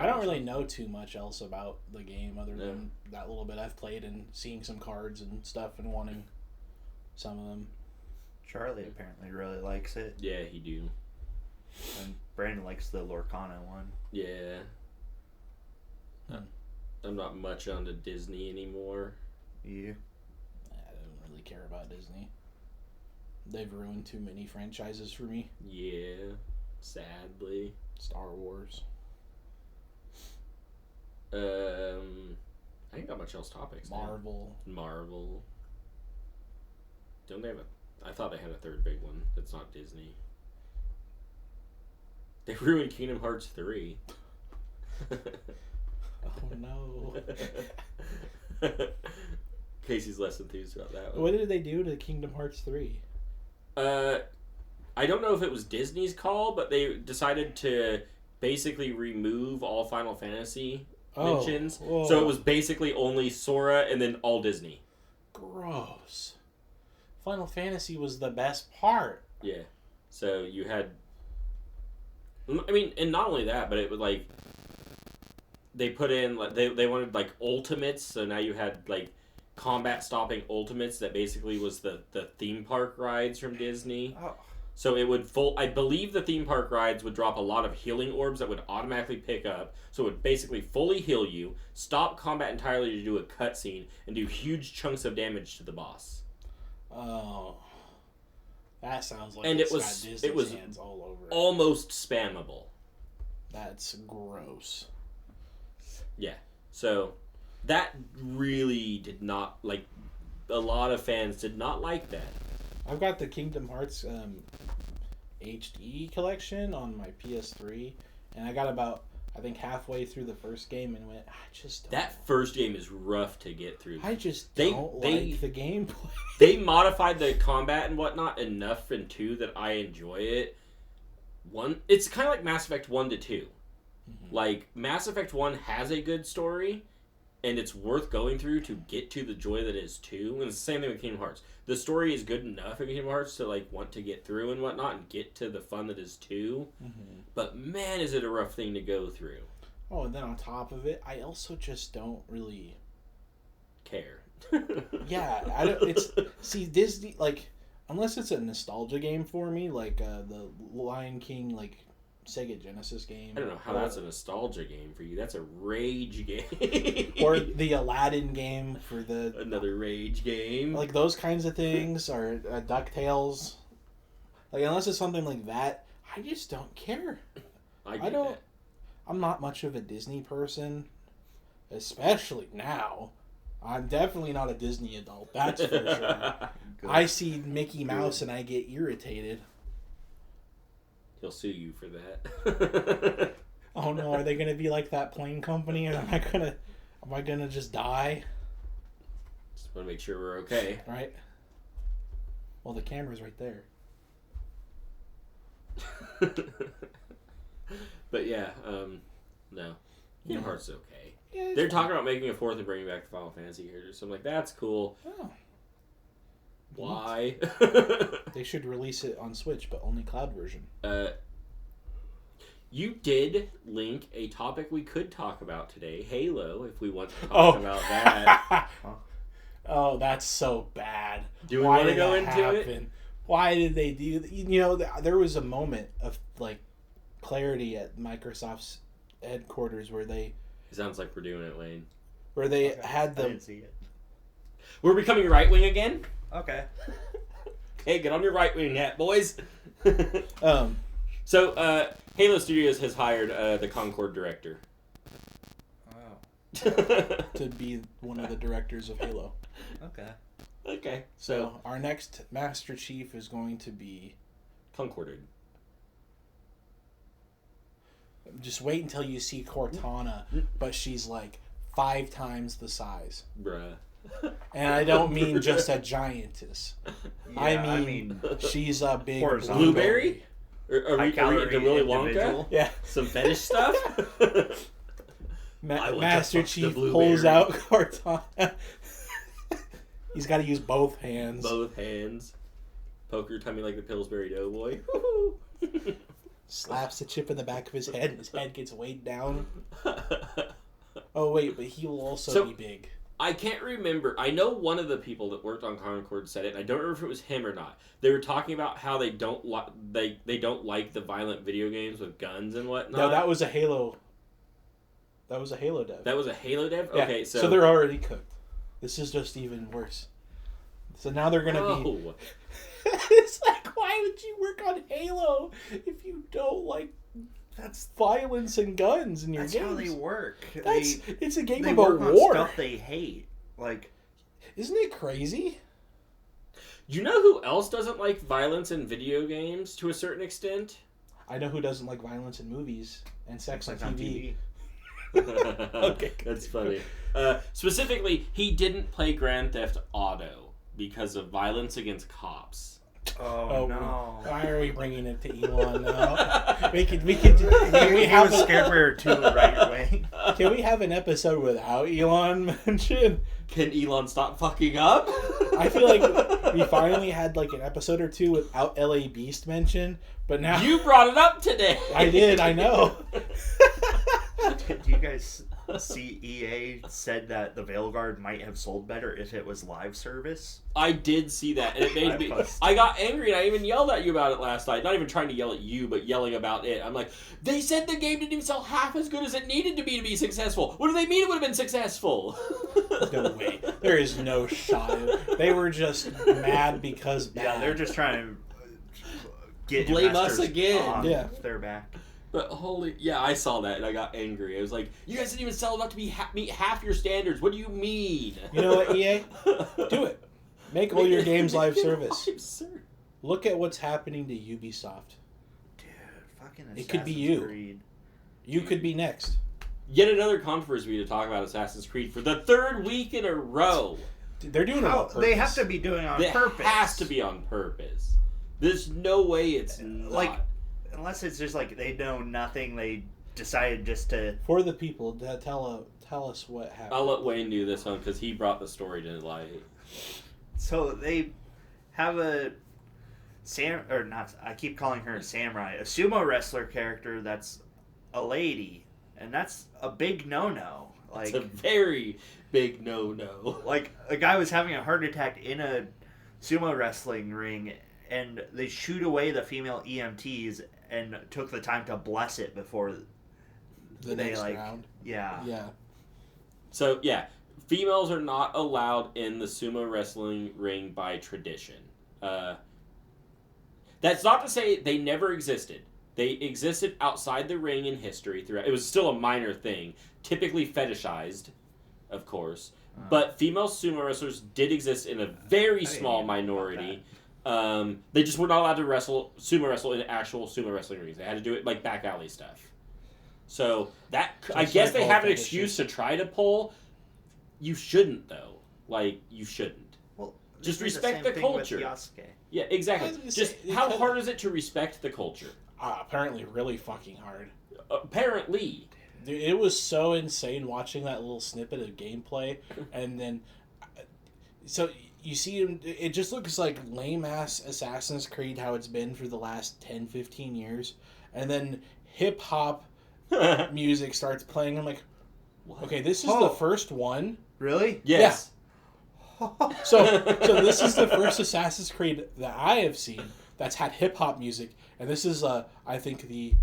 don't really know too much else about the game other than that little bit I've played and seeing some cards and stuff and wanting some of them. Charlie apparently really likes it. Yeah, he do. And Brandon likes the Lorcana one. Yeah. I'm not much onto Disney anymore. Yeah. I don't really care about Disney. They've ruined too many franchises for me. Yeah, sadly. Star Wars. I ain't got much else topics. Marvel. Marvel. Don't they have I thought they had a third big one. That's not Disney. They ruined Kingdom Hearts 3. Oh no. Casey's less enthused about that one. What did they do to Kingdom Hearts 3? I don't know if it was Disney's call, but they decided to basically remove all Final Fantasy mentions. Whoa. So it was basically only Sora and then all Disney. Gross. Final Fantasy was the best part. Yeah. So you had... I mean, and not only that, but it was like... They put in... They wanted, like, ultimates, so now you had, like, combat-stopping ultimates that basically was the theme park rides from Disney. Oh. So it would I believe the theme park rides would drop a lot of healing orbs that would automatically pick up. So it would basically fully heal you, stop combat entirely to do a cutscene, and do huge chunks of damage to the boss. Oh. That sounds like And it's it was got Disney's hands all over it. almost spammable. That's gross. Yeah. So that really did not, like, a lot of fans did not like that. I've got the Kingdom Hearts HD collection on my PS3, and I got about, I think, halfway through the first game and went, I just don't. That first game is rough to get through. I just don't like the gameplay. They modified the combat and whatnot enough in 2 that I enjoy it. It's kind of like Mass Effect 1 to 2. Mm-hmm. Like, Mass Effect 1 has a good story, and it's worth going through to get to the joy that is 2. And it's the same thing with Kingdom Hearts. The story is good enough in Kingdom Hearts to, like, want to get through and whatnot and get to the fun that is 2. Mm-hmm. But, man, is it a rough thing to go through. Oh, and then on top of it, I also just don't really... care. Yeah, see, Disney, like, unless it's a nostalgia game for me, like the Lion King, like, Sega Genesis game. I don't know how that's a nostalgia game for you. That's a rage game. Or the Aladdin game for another rage game. Like those kinds of things, or DuckTales. Like, unless it's something like that, I just don't care. I don't. That. I'm not much of a Disney person, especially now. I'm definitely not a Disney adult. That's for sure. I see Mickey Mouse and I get irritated. He'll sue you for that. Oh no, are they gonna be like that plane company? Or am I gonna just die? Just want to make sure we're okay. Right? Well, the camera's right there. But yeah, no. Kingdom Hearts is okay. Yeah, they're talking about making a 4th and bringing back the Final Fantasy characters. So I'm like, that's cool. Oh. Why? They should release it on Switch, but only cloud version. You did link a topic we could talk about today, Halo, if we want to talk about that. Oh, that's so bad. Do we Why want to did go that into it? happen? Why did they do that? You know, there was a moment of like clarity at Microsoft's headquarters where they It sounds like we're doing it, Wayne. had I the didn't see it. We're becoming right wing again? Okay. Hey, get on your right wing hat, boys. um So, Halo Studios has hired the Concord director. Oh. to be one of the directors of Halo. Okay. Okay. So our next Master Chief is going to be. Concorded. Just wait until you see Cortana, but she's like 5 times the size. Bruh. And I don't mean just a giantess. Yeah, I mean she's a big horizontal. Blueberry? Are we into Willy Wonka? individual. Yeah. Some fetish stuff? I want to Master fuck the Chief blueberry. pulls out Cortana. He's got to use both hands. Both hands. Poke your tummy like the Pillsbury Doughboy. Slaps the chip in the back of his head, and his head gets weighed down. Oh wait, but he will also be big. I can't remember. I know one of the people that worked on Concord said it, and I don't remember if it was him or not. They were talking about how they don't they don't like the violent video games with guns and whatnot. No, that was a Halo. That was a Halo dev. That was a Halo dev? Yeah. Okay, so they're already cooked. This is just even worse. So now they're gonna be. It's like, why would you work on Halo if you don't like That's violence and guns in your that's games? how they work. It's a game they about work on war. stuff they hate. Like, Isn't it crazy? You know who else doesn't like violence in video games to a certain extent? I know who doesn't like violence in movies and sex on like TV. Okay, that's funny. Specifically, he didn't play Grand Theft Auto because of violence against cops. Oh no! Why are we bringing it to Elon now? we could. He have was scared we were too right wing. Can we have an episode without Elon mentioned? Can Elon stop fucking up? I feel like we finally had like an episode or two without LA Beast mentioned, but now You brought it up today. I did. I know. Do you guys see EA said that the Veilguard might have sold better if it was live service? I did see that, and it made me. Must. I got angry, and I even yelled at you about it last night. Not even trying to yell at you, but yelling about it. I'm like, they said the game didn't even sell half as good as it needed to be successful. What do they mean it would have been successful? No way. There is no shot. They were just mad because bad. Yeah, they're just trying to get Blame us investors again. on Yeah. their back. But yeah, I saw that and I got angry. I was like, you guys didn't even sell enough to meet half your standards. What do you mean? You know what, EA? Do it. Make all your games live service. Live service. Look at what's happening to Ubisoft. Dude, fucking It could be Assassin's you. Creed. You could be next. Yet another controversy to talk about Assassin's Creed for the 3rd week in a row. They're doing it on purpose. They have to be doing it on It purpose. has to be on purpose. There's no way it's not. Like, unless it's just like they know nothing, they decided just to. For the people, tell us what happened. I'll let Wayne do this one because he brought the story to light. So they have a I keep calling her a samurai, a sumo wrestler character that's a lady, and that's a big no-no. It's Like, a very big no-no. like a guy was having a heart attack in a sumo wrestling ring, and they shoot away the female EMTs and took the time to bless it before the they next like, round. yeah. Yeah. So, yeah, females are not allowed in the sumo wrestling ring by tradition. That's not to say they never existed. They existed outside the ring in history. Throughout. It was still a minor thing, typically fetishized, of course. But female sumo wrestlers did exist in a very small minority. They just were not allowed to sumo wrestle in actual sumo wrestling rings. They had to do it like back alley stuff. So that I Just guess like they all have an fetishes. excuse to try to pull. You shouldn't though. Like you shouldn't. Well, Just they did respect same the thing with culture. Yasuke. Yeah, I exactly. was gonna Just say, how because- hard is it to respect the culture? Apparently, really fucking hard. Apparently. Dude, it was so insane watching that little snippet of gameplay, and then, so you see him. It just looks like lame ass Assassin's Creed, how it's been for the last 10, 15 years, and then hip hop music starts playing. I'm like, What? okay, this is Oh. the first one. Really? Yes. So this is the first Assassin's Creed that I have seen that's had hip hop music, and this is I think the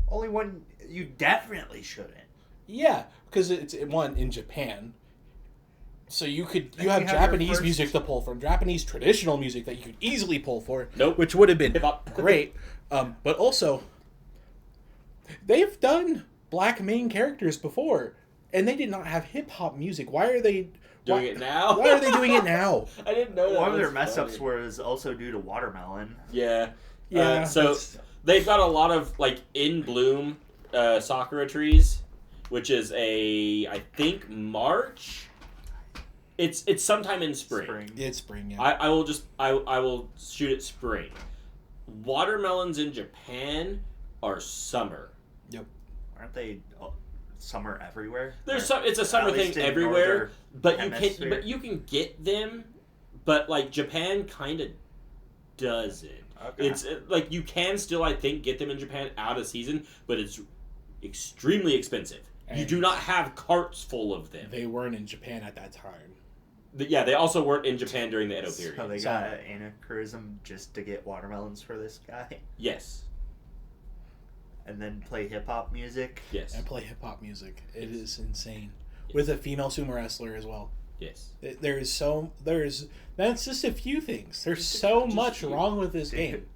Only one you definitely shouldn't. because it's one in Japan. So you have you have your Japanese first- music to pull from, Japanese traditional music that you could easily pull for, Nope. which would have been Hip-hop. great. But also, they've done black main characters before, and they did not have hip hop music. Why are they Doing it now? Why are they doing it now? I didn't know that. One of their was mess funny. ups was also due to watermelon. Yeah. Yeah. So that's- they've got a lot of like in bloom sakura trees, which is I think March. It's sometime in spring. it's spring. Yeah. I will shoot it spring. Watermelons in Japan are summer. Aren't they summer everywhere? There's Or some. It's a summer at thing least in everywhere, but hemisphere. you can get them, but like Japan kind of doesn't. Okay. It's like you can still I think get them in Japan out of season, but it's extremely expensive. You And do not have carts full of them. They weren't in Japan at that time. Yeah, they also weren't in Japan during the Edo period. So they got an anachronism just to get watermelons for this guy, Yes, and then play hip hop music. yes, And play hip hop music. It is insane. With a female sumo wrestler as well. yes. That's just a few things. There's Just a- so just a much few. wrong with this game.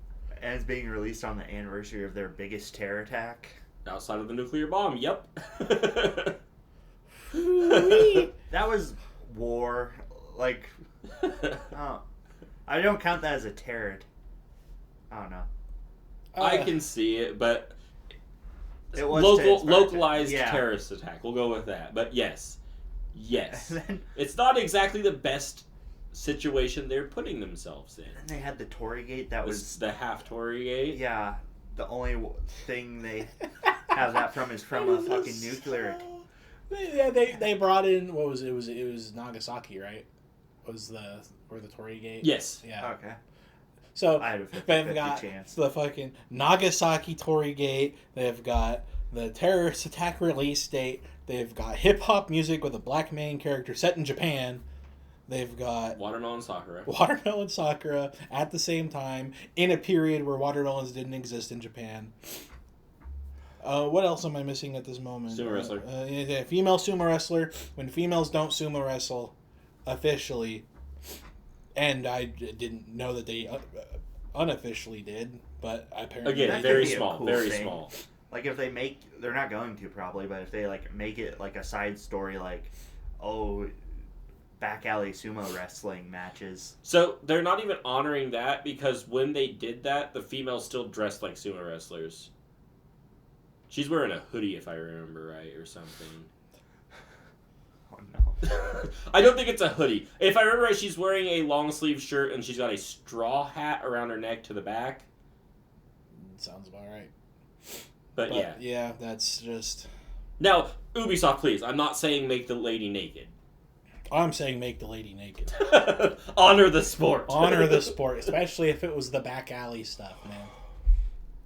And it's being released on the anniversary of their biggest terror attack. Outside of the nuclear bomb. Yep. That was war. Like, oh, I don't count that as a terror. I don't know. I can see it, but It was localized yeah. terrorist attack. We'll go with that. But yes, And then, it's not exactly the best situation they're putting themselves in. then they had the Tory Gate. That Was was the half Tory gate? yeah. The only thing they have that from is from a fucking nuclear. Yeah, they brought in what was it? It was Nagasaki, right? Was the Torii Gate? Yes. Yeah. Okay, So I had a they've 50-50 got chance. the fucking Nagasaki Torii Gate. They've got the terrorist attack release date. They've got hip hop music with a black main character set in Japan. They've got Watermelon Sakura. Watermelon Sakura at the same time in a period where watermelons didn't exist in Japan. What else am I missing at this moment? Sumo wrestler. Yeah, female sumo wrestler. When females don't sumo wrestle officially, and I didn't know that they unofficially did, but apparently Again, That very could be a small. cool Very thing. small. Like if they make, they're not going to probably, but if they like make it like a side story, like back alley sumo wrestling matches. So they're not even honoring that because when they did that, the females still dressed like sumo wrestlers. She's wearing a hoodie, if I remember right, or something. Oh no. I don't think it's a hoodie. If I remember right, she's wearing a long sleeve shirt and she's got a straw hat around her neck to the back. sounds about right. But yeah. yeah, that's just. Now, Ubisoft, please. I'm not saying make the lady naked. I'm saying make the lady naked. Honor the sport. Honor the sport, especially if it was the back alley stuff, man.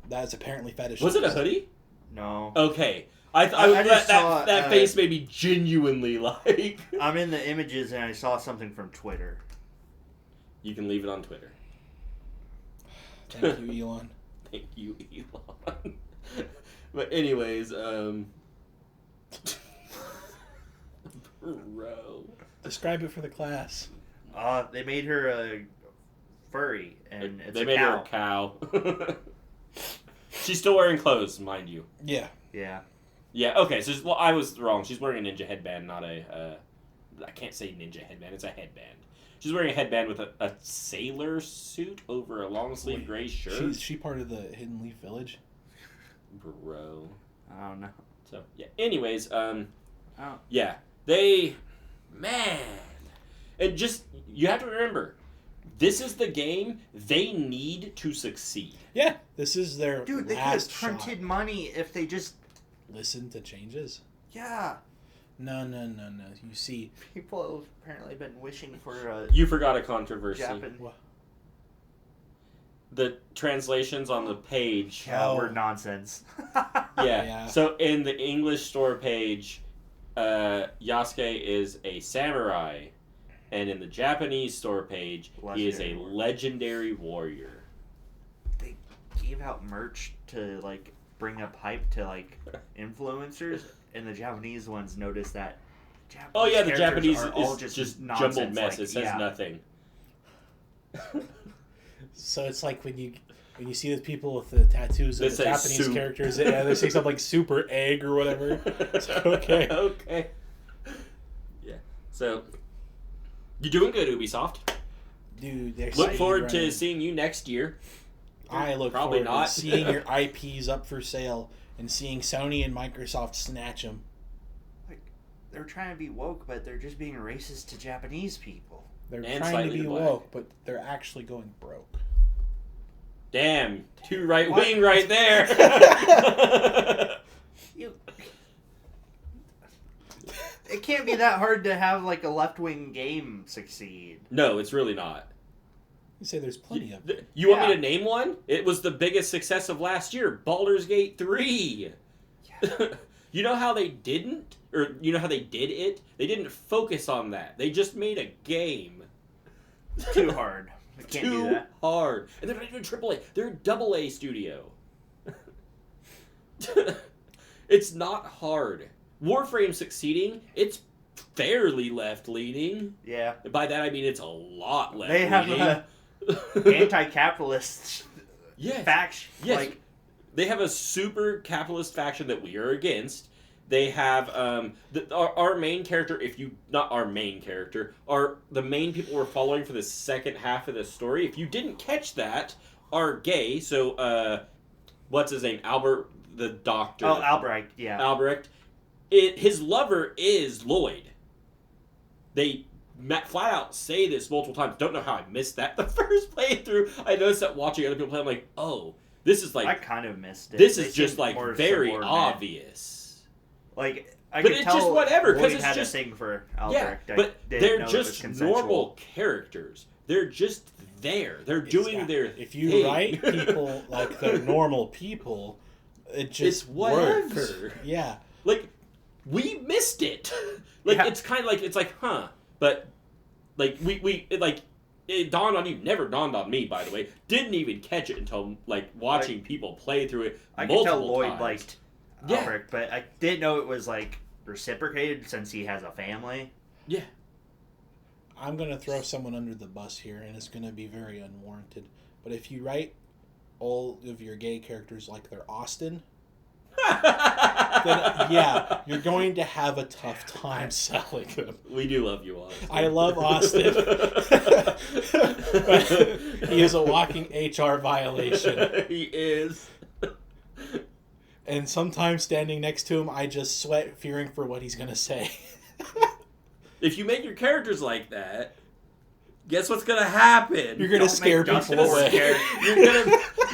That's apparently fetish. Was it a hoodie? No. Okay. I just that saw, that face made me genuinely like. I'm in the images and I saw something from Twitter. You can leave it on Twitter. Thank you, Elon. Thank you, Elon. But anyways, bro. Describe it for the class. They made her a furry, and it's They a made cow. her a cow. She's still wearing clothes, mind you. Yeah. Yeah. Yeah, okay, so well, I was wrong. She's wearing a ninja headband, not a... I can't say ninja headband, it's a headband. She's wearing a headband with a sailor suit over a long-sleeve gray shirt. Is she part of the Hidden Leaf Village? Bro. I don't know. So, yeah. Anyways, Oh. yeah. They... Man. And just... You have to remember, this is the game they need to succeed. Yeah, this is their Dude, they could have last shot. printed money if they just. Listen to changes. Yeah. No. You see, People have apparently been wishing for a You forgot a controversy. Japan. The translations on the page... Yeah, Oh. were nonsense. Yeah. So in the English store page, Yasuke is a samurai, and in the Japanese store page, he is a legendary warrior. They gave out merch to like bring up hype to like influencers, and the Japanese ones noticed that. The Japanese are is all just nonsense, jumbled mess. like, It says nothing. So it's like when you see the people with the tattoos of the Japanese soup. characters, they say something like super egg or whatever. So, okay. Okay. Yeah. So, you're doing good, Ubisoft. Dude, they're Look forward to seeing you next year. I look Probably forward not. to seeing your IPs up for sale and seeing Sony and Microsoft snatch them. Like, they're trying to be woke, but they're just being racist to Japanese people. They're And trying to slightly be black. woke, but they're actually going broke. Damn, too right wing right there. It can't be that hard to have like a left wing game succeed. No, it's really not. You say there's plenty of them. You want me to name one? It was the biggest success of last year, Baldur's Gate 3. Yeah. You know how they didn't? Or you know how they did it? They didn't focus on that. They just made a game. Too hard. I can't do Too that. hard. And they're not even AAA. They're a AA studio. It's not hard. Warframe succeeding, it's fairly left-leaning. Yeah. By that I mean it's a lot left-leaning. They have anti-capitalist faction. Yes. Like, they have a super capitalist faction that we are against. They have our main character, not our main character, are the main people we're following for the second half of the story. If you didn't catch that, are gay. So, what's his name? Albert, the doctor. Oh, Albrecht, yeah. Albrecht. His lover is Lloyd. They flat out say this multiple times. Don't know how I missed that the first playthrough. I noticed that watching other people play, I'm like, oh, this is like... I kind of missed it. This is just like very subordinate. Obvious. Like, I but could it's tell just whatever, because Lloyd it's had just... a thing for Albrecht. Yeah, but they're just consensual. normal characters. They're just there. They're doing their If you thing. write people like they're normal people, it just It's whatever. works. Yeah. Like, we missed it. Like, Yeah. it's kind of like, it's like, huh. But, like, it dawned on you. Never dawned on me, by the way. Didn't even catch it until, like, watching people play through it I multiple could tell Lloyd times. liked Yeah. Albrecht, but I didn't know it was, like, reciprocated since he has a family. Yeah. I'm going to throw someone under the bus here, and it's going to be very unwarranted. But if you write all of your gay characters like they're Austin, then yeah, you're going to have a tough time selling them. We do love you, Austin. I love Austin. But he is a walking HR violation. He is. And sometimes standing next to him, I just sweat fearing for what he's going to say. If you make your characters like that, guess what's gonna happen? You're going to scare people away.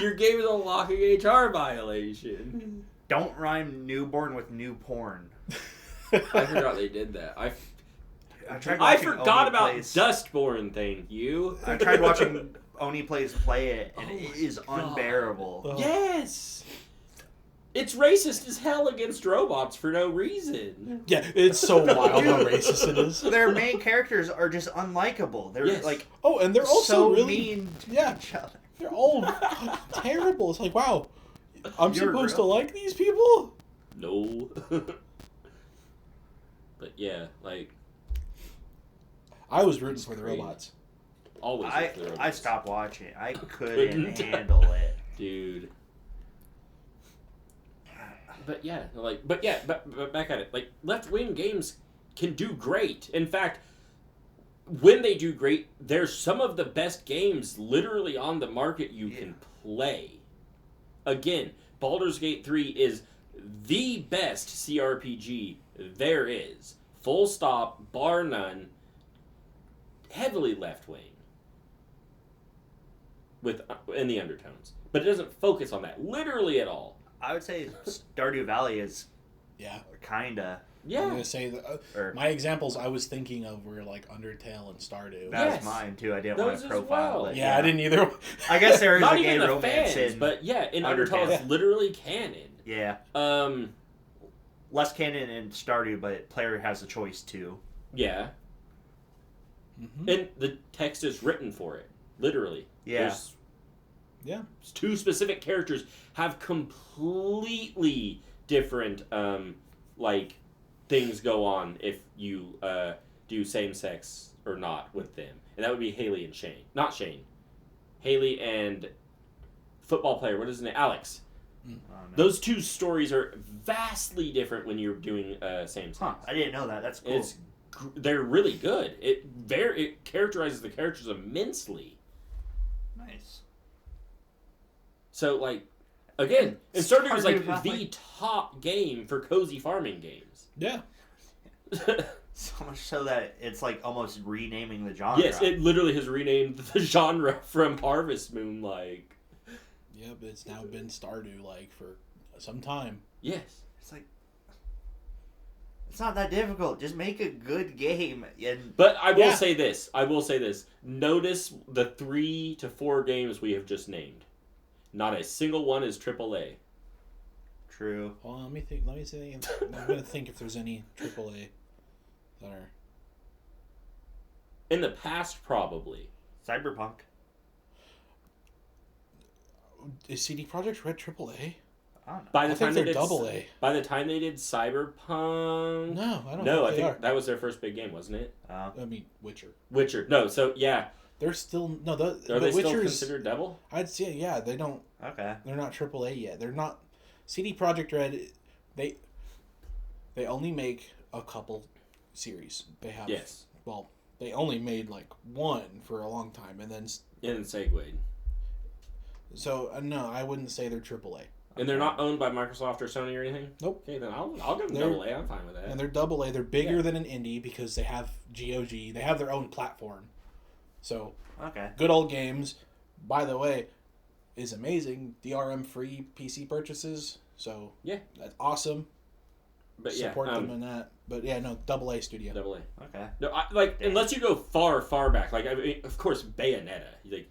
Your game is a walking HR violation. Don't rhyme newborn with new porn. I forgot they did that. I I forgot about Dustborn. Thank you. I tried watching Oni Plays play it, and it is God. unbearable. Oh. Yes. It's racist as hell against robots for no reason. Yeah, it's so wild how racist it is. Their main characters are just unlikable. They're Yes. like Oh, and they're also so really mean to yeah. each other. They're all terrible. It's like, wow, I'm You're supposed real. to like these people? No. But yeah, like I was rooting It's for the great. robots. always. I with the robots. I stopped watching. I Couldn't. couldn't handle it. Dude. But yeah, but back at it. Like, left-wing games can do great. In fact, when they do great, they're some of the best games literally on the market you can play. Again, Baldur's Gate 3 is the best CRPG there is. Full stop, bar none. Heavily left-wing. In the undertones. But it doesn't focus on that literally at all. I would say Stardew Valley is Yeah. kinda. I'm Yeah. going to say that Or my examples I was thinking of were like Undertale and Stardew. that Yes. was mine too. I didn't Those want as to profile well. it. Yeah, I didn't either. I guess there is Not a gay even the romance fans, in. but yeah, in Undertale. Undertale it's Yeah. literally canon. Yeah, less canon in Stardew, but player has a choice too. Yeah. Mm-hmm. And the text is written for it, literally. Yeah. Yeah. Two specific characters have completely different things go on if you do same sex or not with them, and that would be Haley and Shane. Not Shane. Haley and football player. What is his name? Alex. Oh, no. Those two stories are vastly different when you're doing same sex. Huh, I didn't know that. That's cool. They're really good. It characterizes the characters immensely. Nice. So, like, again, and Stardew is like Stardew Valley. the top game for cozy farming games. Yeah. So much so that it's like almost renaming the genre. Yes, it literally has renamed the genre from Harvest Moon, like. Yeah, but it's now been Stardew, like, for some time. Yes. It's like, it's not that difficult. Just make a good game. And But I will Yeah. say this. Notice the 3 to 4 games we have just named. Not a single one is AAA. True. Well, let me think. I'm going to think if there's any AAA that are... In the past, probably. Cyberpunk. Is CD Projekt Red AAA? I don't know. By I the think time they're they did double A. By the time they did Cyberpunk. No, I don't No, I think they think that was their first big game, wasn't it? are. I mean, Witcher. Witcher. No, so yeah. They're still... No, Are the they still Witcher's... considered double? I'd say, yeah, they don't... Okay. They're not AAA yet. They're not... CD Projekt Red, they only make a couple series. They have... Yes. Well, they only made, like, one for a long time, and then... And segued. So, no, I wouldn't say they're AAA. And they're not owned by Microsoft or Sony or anything? Nope. Okay, then I'll give them They're- double A. I'm fine with that. And they're double A. They're bigger Yeah. than an indie because they have GOG. They have their own platform. So, Okay. good old games, by the way, is amazing. DRM free PC purchases. So, Yeah. that's awesome. But yeah, Support them in that. But yeah, no, double A studio. double A. Okay. No, unless you go far, far back. Like, I mean, of course, Bayonetta. Like,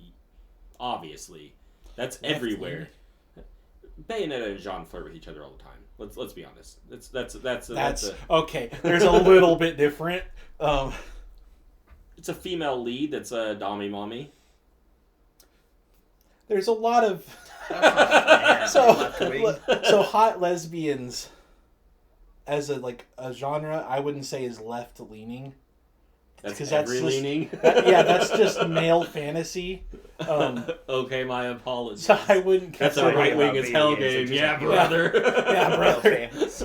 obviously, that's Left everywhere. Bayonetta and Jean flirt with each other all the time. Let's be honest. That's okay. There's a little bit different. It's a female lead that's a dommy mommy. There's a lot of Man, left wing. so hot lesbians as a genre. I wouldn't say is left leaning. That's 'cause that's every just- leaning. Yeah, that's just male fantasy. Okay, my apologies. So I wouldn't. That's a Sorry right wing about as hell being game. Yeah, insecure. brother. Yeah, Real brother. famous.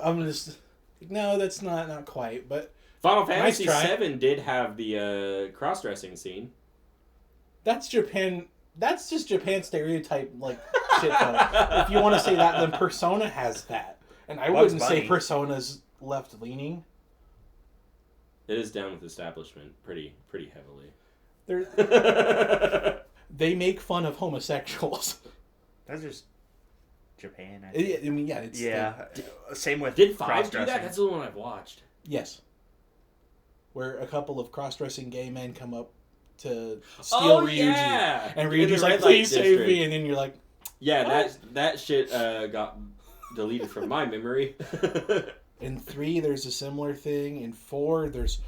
I'm just. No, that's not quite. But Final Fantasy try. VII did have the cross-dressing scene. that's Japan. That's just Japan stereotype like shit though. If you want to say that, then Persona has that, and I Bugs wouldn't say Bunny. Persona's left leaning. It is down with establishment pretty heavily. They make fun of homosexuals. That's just Japan. I I think. mean, yeah, it's Yeah. Same with Did 5 do cross-dressing. that? That's the one I've watched. yes. Where a couple of cross-dressing gay men come up to steal Oh, Ryuji, yeah! and In the Ryuji's like, red light "Please save district. me," and then you're like, Yeah, What? that shit got deleted from my memory. in 3, there's a similar thing. In 4, there's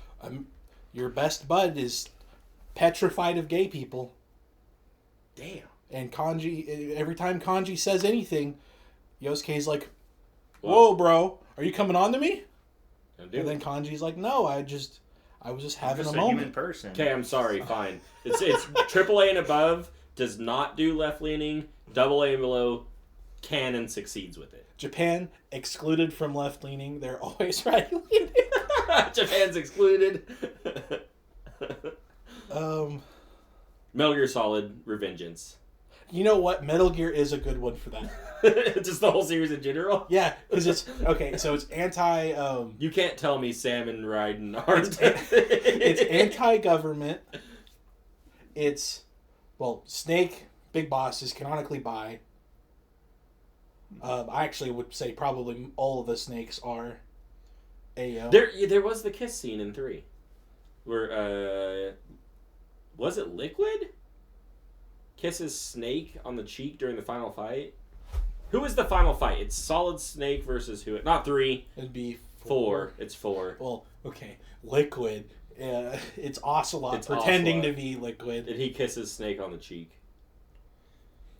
your best bud is petrified of gay people. Damn. And Kanji, every time Kanji says anything, Yosuke's like, Well, "Whoa, bro, are you coming on to me?" don't do And it. then Kanji's like, "No, I was just having Just a a human moment." person. Okay, I'm sorry. Fine. It's AAA and above does not do left leaning. AA and below can and succeeds with it. Japan excluded from left leaning. They're always right leaning. Japan's excluded. Metal Gear Solid Revengeance. You know what? Metal Gear is a good one for that. Just the whole series in general. Yeah, because it's okay. So it's anti. You can't tell me Sam and Raiden aren't. It's anti-government. It's Snake, Big Boss is canonically bi. I actually would say probably all of the snakes are AO. There was the kiss scene in 3, where was it Liquid kisses Snake on the cheek during the final fight? Who is the final fight? It's Solid Snake versus who? Not 3, It'd be 4. It's 4. Well, okay, Liquid It's Ocelot It's pretending Ocelot. to be Liquid. And he kisses Snake on the cheek.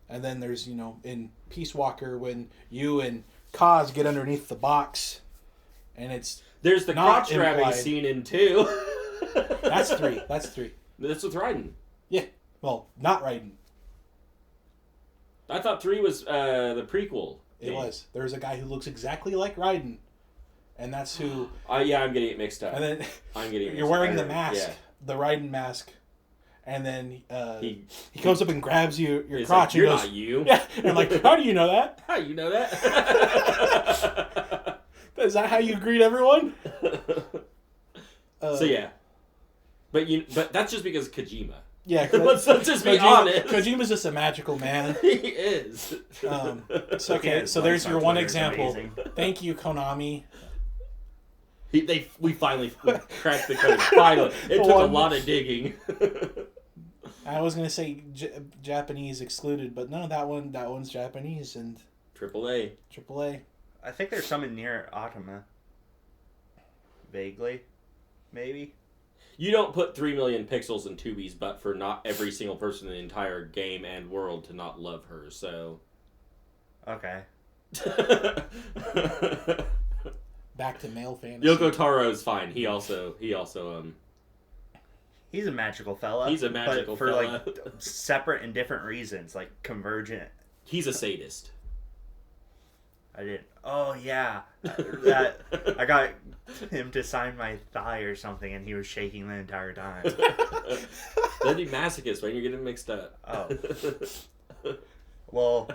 And then there's, in Peace Walker when you and Kaz get underneath the box, and it's There's the not crotch grabbing implied. scene in 2. That's 3. That's 3. That's with Raiden. Yeah. Well, not Raiden. I thought 3 was the prequel. It was. There's a guy who looks exactly like Raiden, and that's who. Yeah, I'm getting it mixed up. And then I'm getting it you're mixed wearing up. the mask, Yeah. the Raiden mask, and then He comes up and grabs your He's crotch like, You're and goes, not you. "Yeah." And I'm like, "How do you know that? How you know that? Is that how you greet everyone?" So yeah, but that's just because Kojima. Yeah. Let's just be honest. Kojima's just a magical man. He is. So okay, so there's your one example. Thank you, Konami. We finally cracked the code. Finally, it took a lot of digging. I was gonna say Japanese excluded, but no, that one's Japanese and AAA. AAA. I think there's some in Nier Automata. Vaguely, maybe. You don't put 3 million pixels in Tubi's butt for not every single person in the entire game and world to not love her. So. Okay. Back to male fantasy. Yoko Taro's fine. He also He's a magical fella. He's a magical but for fella. like separate and different reasons, like convergent. he's a sadist. I didn't. Oh yeah, that I got him to sign my thigh or something, and he was shaking the entire time. That'd be masochist, right? You're getting mixed up. Oh. Well,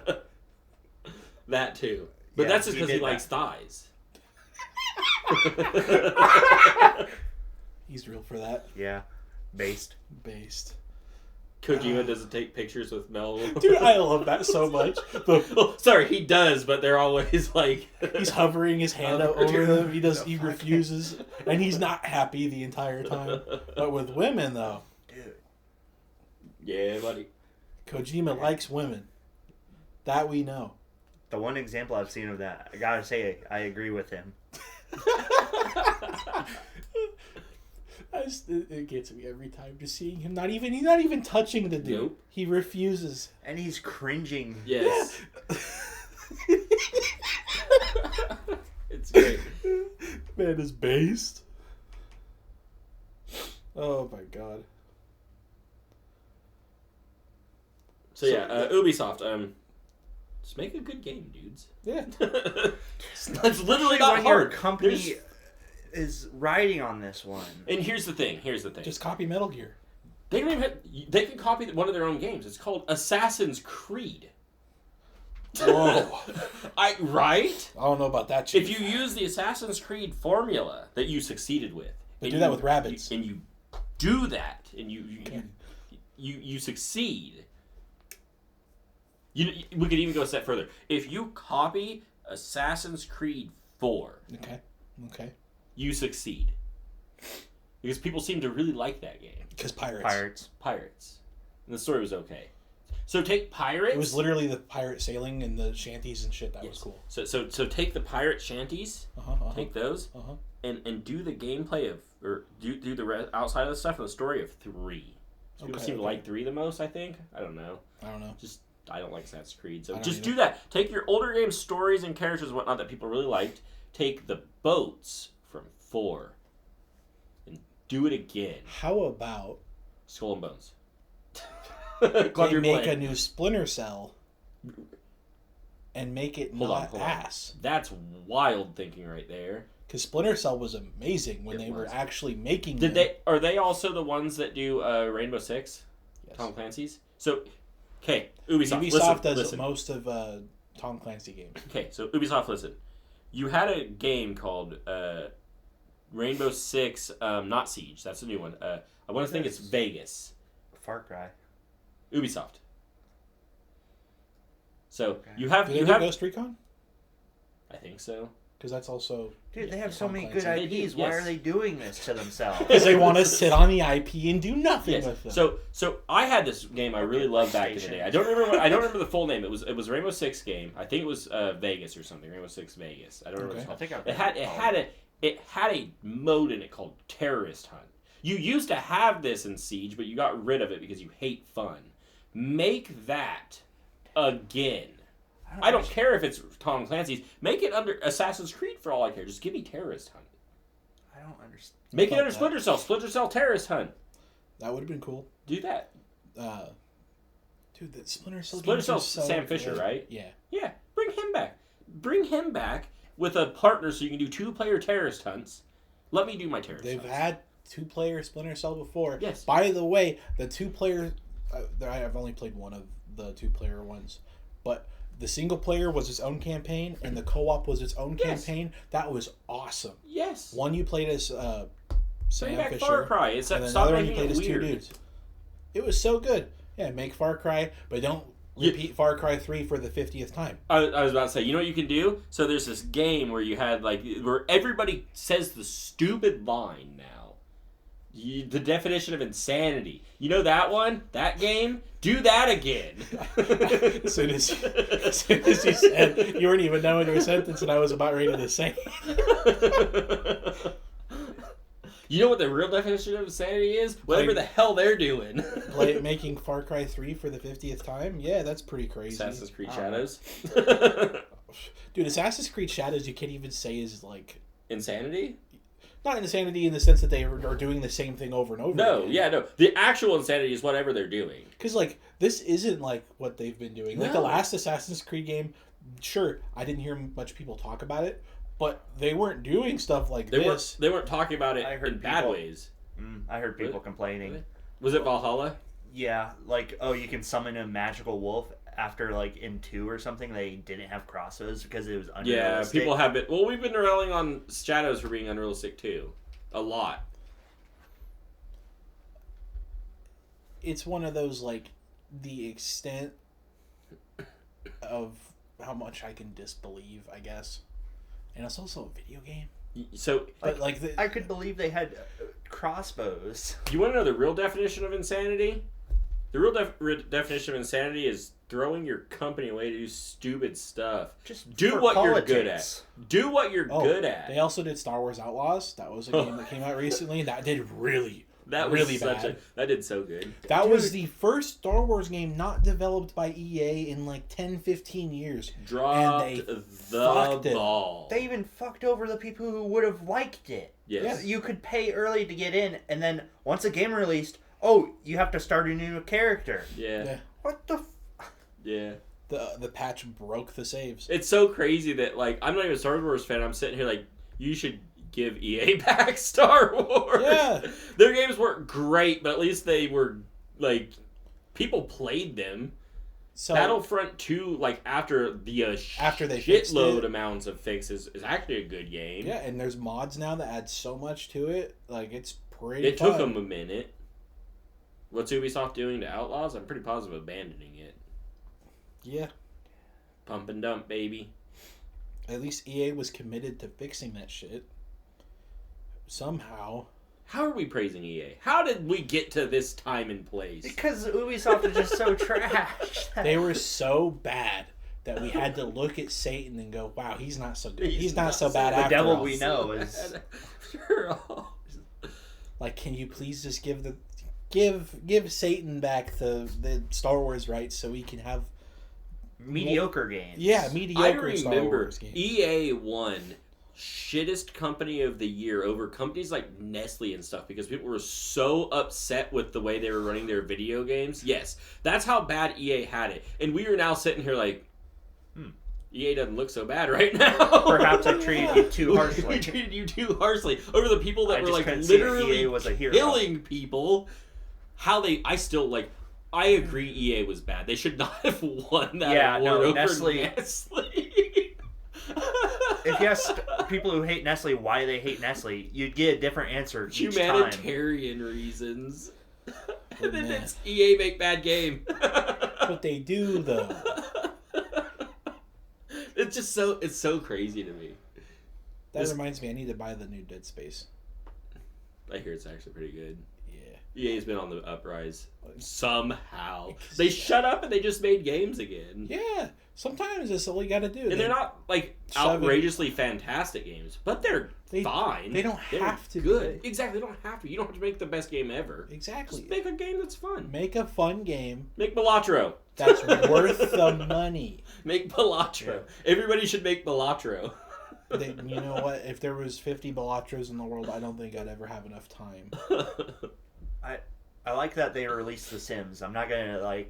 that too. But Yeah, that's just he because he did likes that. thighs. He's real for that. yeah, based. Based. Kojima doesn't take pictures with Mel. Dude, I love that so much. Oh, sorry, he does, but they're always like He's hovering his hand out Dude, over them. He the he fuck? refuses, and he's not happy the entire time. But with women, though, Dude. Yeah, buddy. Kojima likes women. That we know. The one example I've seen of that, I gotta say, I agree with him. It gets me every time just seeing him. He's not even touching the dude. Nope. He refuses. And he's cringing. Yes. It's great. Man is based. Oh my god. So yeah, Ubisoft. Just make a good game, dudes. Yeah. It's literally not when your hard. company There's- is riding on this one. And here's the thing. Just copy Metal Gear. They don't even. They can copy one of their own games. It's called Assassin's Creed. Whoa. Right? I don't know about that. Chief. If you use the Assassin's Creed formula that you succeeded with, They and do that you- with rabbits. and you do that, and you succeed. We could even go a step further. If you copy Assassin's Creed 4, Okay. you succeed. Because people seem to really like that game. Because Pirates. Pirates. And the story was okay. So take Pirates. It was literally the pirate sailing and the shanties and shit. That was cool. So take the pirate shanties, take those, Uh-huh. and do the gameplay of, or do the outside of the stuff and the story of 3. So people seem to like 3 the most, I think. I don't know. I don't like Assassin's Creed. So just do that. Take your older game stories and characters and whatnot that people really liked. Take the boats from 4 and do it again. How about Skull and Bones. they make a new Splinter Cell and make it Hold not on. ass? That's wild thinking right there. Because Splinter Cell was amazing when It they were was. actually making Did them. they? Are they also the ones that do Rainbow Six? Yes. Tom Clancy's. So, okay, Ubisoft. Ubisoft does listen. most of Tom Clancy games. Okay, so Ubisoft, listen. You had a game called Rainbow Six, not Siege. That's a new one. I want to think it's Vegas. Far Cry. Ubisoft. So Okay. you have Do they you do have. Ghost Recon? I think so. Because that's also Dude, they have so Tom many Clancy. good They do, IPs. Why yes. are they doing this to themselves? because they want to sit on the IP and do nothing Yes. with them. So I had this game I really loved back in the day. I don't remember the full name. It was Rainbow Six game. I think it was Vegas or something. Rainbow Six Vegas. I don't remember what it's Okay. called. I think It had a mode in it called Terrorist Hunt. You used to have this in Siege, but you got rid of it because you hate fun. Make that again. I don't care if it's Tom Clancy's. Make it under Assassin's Creed for all I care. Just give me Terrorist Hunt. I don't understand. Make it under Splinter Cell. Splinter Cell Terrorist Hunt. That would have been cool. Do that. Dude, that Splinter Cell. Splinter Cell's so Sam Fisher, good. right? Yeah. Yeah. Bring him back. Bring him back with a partner so you can do 2-player terrorist hunts. Let me do my terrorist They've hunts. had 2-player Splinter Cell before. Yes. By the way, the 2-player... I've only played one of the 2-player ones. But the single player was its own campaign, and the co-op was its own campaign. That was awesome. Yes. One you played as Bring Sam back Fisher. Far Cry. It's And then stop another one you making played it as 2 weird. dudes. It was so good. Yeah, make Far Cry, but don't repeat Far Cry 3 for the 50th time. I was about to say, you know what you can do? So there's this game where you had where everybody says the stupid line now. The definition of insanity. You know that one? That game? Do that again. As soon as you said, you weren't even knowing your sentence, and I was about ready to say. You know what the real definition of insanity is? Whatever the hell they're doing. Making Far Cry 3 for the 50th time? Yeah, that's pretty crazy. Assassin's Creed Shadows. Dude, Assassin's Creed Shadows you can't even say is like... Insanity? Not insanity in the sense that they are doing the same thing over and over again. No. The actual insanity is whatever they're doing. Because, like, this isn't like what they've been doing. Like, the last Assassin's Creed game, sure, I didn't hear much people talk about it, but they weren't doing stuff like this. They weren't talking about it in bad people- ways. I heard people complaining. Was it Valhalla? Yeah, like, oh, you can summon a magical wolf after, like, in 2 or something, they didn't have crossbows because it was unrealistic. Yeah, people have been... Well, we've been railing on Shadows for being unrealistic, too. A lot. It's one of those, like, the extent of how much I can disbelieve, I guess. And it's also a video game. So, But, I could believe they had crossbows. you want to know the real definition of insanity? The real definition of insanity is throwing your company away to do stupid stuff. Just do for what politics. you're good at. Do what you're good at. They also did Star Wars Outlaws. That was a game that came out recently. That did really That was really such bad. that did so good. That was the first Star Wars game not developed by EA in like 10, 15 years. Dropped And they the fucked it. ball. They even fucked over the people who would have liked it. Yes. You could pay early to get in, and then once a game released, oh, you have to start a new character. Yeah. What the Yeah. The patch broke the saves. It's so crazy that, like, I'm not even a Star Wars fan. I'm sitting here like, you should give EA back Star Wars. Yeah. Their games weren't great, but at least they were, like, people played them. So Battlefront 2, like, after they fixed it. amounts of fixes, is actually a good game. yeah, and there's mods now that add so much to it. Like, it's pretty It fun. took them a minute. What's Ubisoft doing to Outlaws? I'm pretty positive abandoning it. Yeah. Pump and dump, baby. At least EA was committed to fixing that shit. Somehow. How are we praising EA? How did we get to this time and place? Because Ubisoft is just so trash. They were so bad that we had to look at Satan and go, wow, he's not so good. He's not so bad The after devil all. we know is... Sure. Like, can you please just give Satan back the Star Wars rights so we can have mediocre games. Yeah, I mediocre Star remember Wars games. EA won shittest company of the year over companies like Nestle and stuff because people were so upset with the way they were running their video games. Yes, that's how bad EA had it. And we are now sitting here like, EA doesn't look so bad right now. Perhaps I treated you too harshly. We treated you too harshly over the people that I were just like couldn't see that literally EA was a hero. killing people. I agree EA was bad. They should not have won that award over Nestle. Nestle. If you ask people who hate Nestle why they hate Nestle, you'd get a different answer each time. Humanitarian reasons. And then man. it's EA make bad game. But they do, though. It's so crazy to me. That reminds me, I need to buy the new Dead Space. I hear it's actually pretty good. Yeah. EA's been on the uprise somehow. They shut up and they just made games again. Yeah, Sometimes that's all you got to do. And they're not like outrageously fantastic games, but they're fine. They don't have to good. be. Exactly, they don't have to. You don't have to make the best game ever. Exactly. Just make a game that's fun. Make a fun game. Make Balatro. That's worth the money. Make Balatro. Yeah. Everybody should make Balatro. You know what? If there was 50 Balatros in the world, I don't think I'd ever have enough time. I like that they released The Sims. I'm not gonna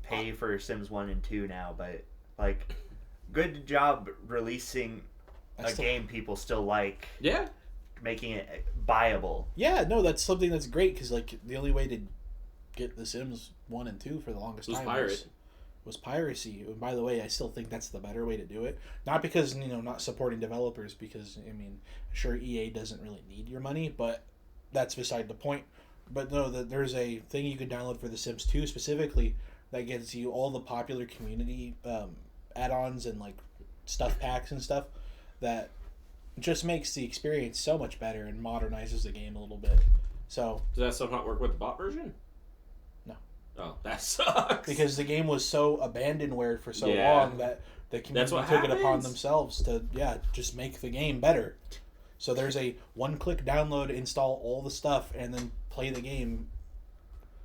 pay for Sims 1 and 2 now, but good job releasing a game people still like. Yeah. Making it buyable. Yeah, no, that's something that's great because the only way to get The Sims 1 and 2 for the longest time was piracy. And by the way, I still think that's the better way to do it. Not because, not supporting developers, because, sure, EA doesn't really need your money, but that's beside the point. But no, there's a thing you can download for The Sims 2 specifically that gets you all the popular community add-ons and stuff packs and stuff that just makes the experience so much better and modernizes the game a little bit. So does that stuff not work with the bot version? No. Oh, that sucks. Because the game was so abandonware for so long that the community took it upon themselves to just make the game better. So there's a one-click download, install all the stuff, and then play the game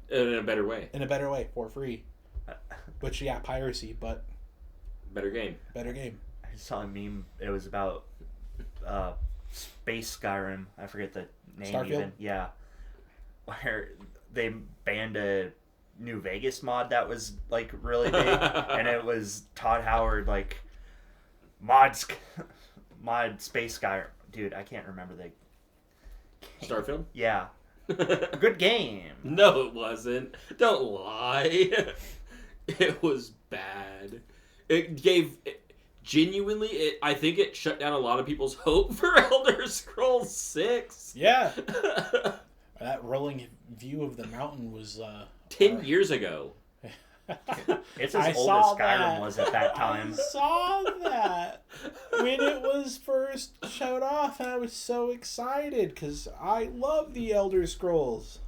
in a better way. For free. Which piracy, but better game. I saw a meme. It was about Space Skyrim. I forget the name. Starfield? Even. Yeah. Where they banned a New Vegas mod that was really big, and it was Todd Howard mod Space Skyrim. Dude, I can't remember the game. Starfield? Yeah. Good game. No, it wasn't. Don't lie. It was bad. It gave... Genuinely, I think it shut down a lot of people's hope for Elder Scrolls 6. Yeah. That rolling view of the mountain was... 10 years ago. It's as old as Skyrim was at that time. I saw that when it was first showed off, and I was so excited because I love the Elder Scrolls.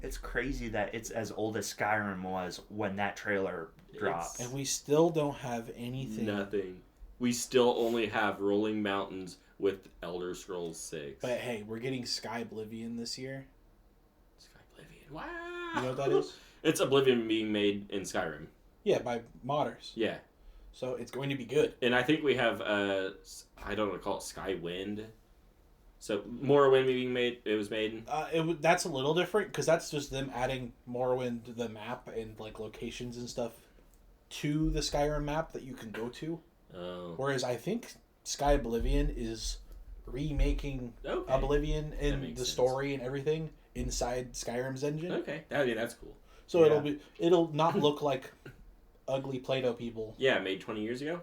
It's crazy that it's as old as Skyrim was when that trailer dropped. And we still don't have anything. Nothing. We still only have rolling mountains with Elder Scrolls 6. But hey, we're getting Sky Oblivion this year. Sky Oblivion. Wow. You know what that is? It's Oblivion being made in Skyrim. Yeah, by modders. Yeah. So it's going to be good. And I think we have, I don't know, call it Skywind. So Morrowind being made, it was made. That's a little different because that's just them adding Morrowind to the map and locations and stuff to the Skyrim map that you can go to. Oh. Whereas I think Sky Oblivion is remaking Oblivion and the story and everything inside Skyrim's engine. Okay, that's cool. So it'll not look like ugly Play-Doh people. Yeah, made 20 years ago.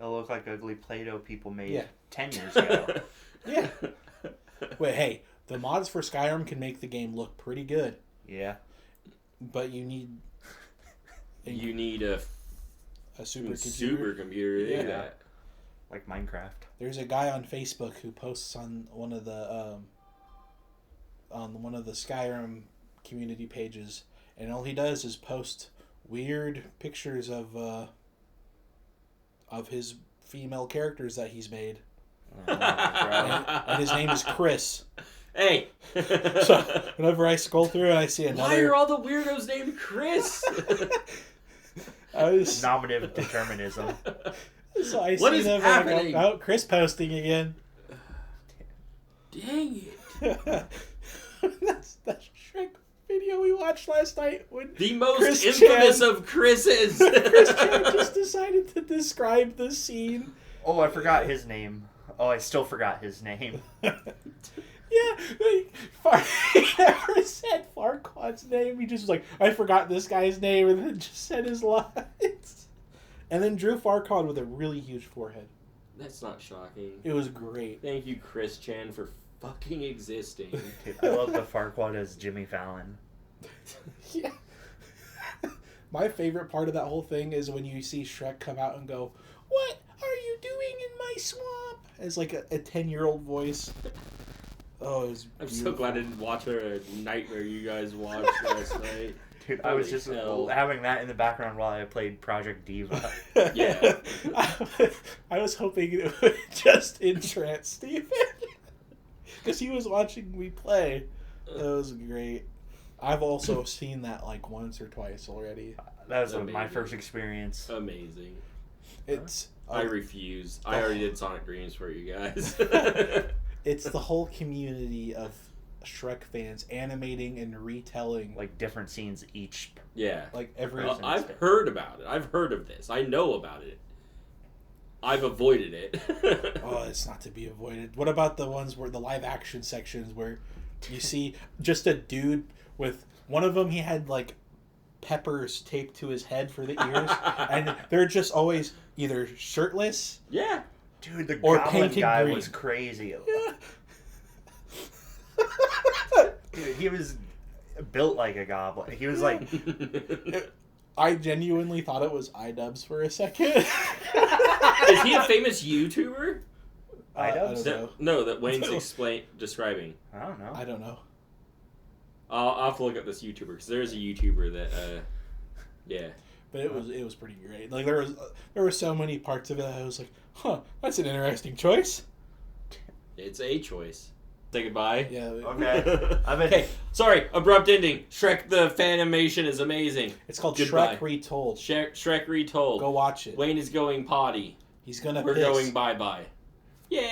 It'll look like ugly Play-Doh people made 10 years ago. Yeah. Wait, hey, the mods for Skyrim can make the game look pretty good. Yeah. But you need... You need a supercomputer. Yeah. Like Minecraft. There's a guy on Facebook who posts on one of the Skyrim community pages, and all he does is post weird pictures of his female characters that he's made. And his name is Chris. Hey. So whenever I scroll through and I see another... Why are all the weirdos named Chris? Nominative determinism. So I what see is them happening? And I go, Chris posting again. Dang it. That's that Shrek video we watched last night. When the most Chris infamous Chan, of Chris's. Chris Chan just decided to describe the scene. Oh, I forgot his name. Oh, I still forgot his name. Yeah, he never said Farquaad's name. He just was like, I forgot this guy's name, and then just said his lines. And then drew Farquaad with a really huge forehead. That's not shocking. It was great. Thank you, Chris Chan, for fucking existing. I love the Farquaad as Jimmy Fallon. Yeah. My favorite part of that whole thing is when you see Shrek come out and go, "What are you doing in my swamp?" It's like a 10-year-old voice. Oh, it was I'm beautiful. so glad I didn't watch a nightmare you guys watched last night. Dude, I was Holy just hell. having that in the background while I played Project Diva. Yeah. I was hoping it would just entrance Steven. Because he was watching me play. That was great. I've also seen that like once or twice already. That was Amazing. my first experience. Amazing. It's I refuse. I already did Sonic Dreams for you guys. it's the whole community of Shrek fans animating and retelling Like different scenes each. Yeah. like every Person. I've heard about it. I've heard of this. I know about it. I've avoided it. Oh, it's not to be avoided. What about the ones where the live action sections where you see just a dude with one of them, he had like peppers taped to his head for the ears, and they're just always either shirtless. Yeah. Dude, the Or goblin painted guy green. was crazy. Dude, he was built like a goblin. He was like, I genuinely thought it was iDubbbz for a second. Is he a famous YouTuber? I don't don't No, know. that Wayne's describing. I don't know. I don't know. I'll have to look up this YouTuber because there's a YouTuber that, yeah. But it was pretty great. Like there were so many parts of it that I was like, huh, that's an interesting choice. It's a choice. Say goodbye. Yeah. Okay. I've been. Okay, sorry, abrupt ending. Shrek the Fanimation is amazing. It's called Goodbye. Shrek Retold. Shrek Retold. Go watch it. Wayne is going potty. He's gonna We're piss. going bye-bye. Yay!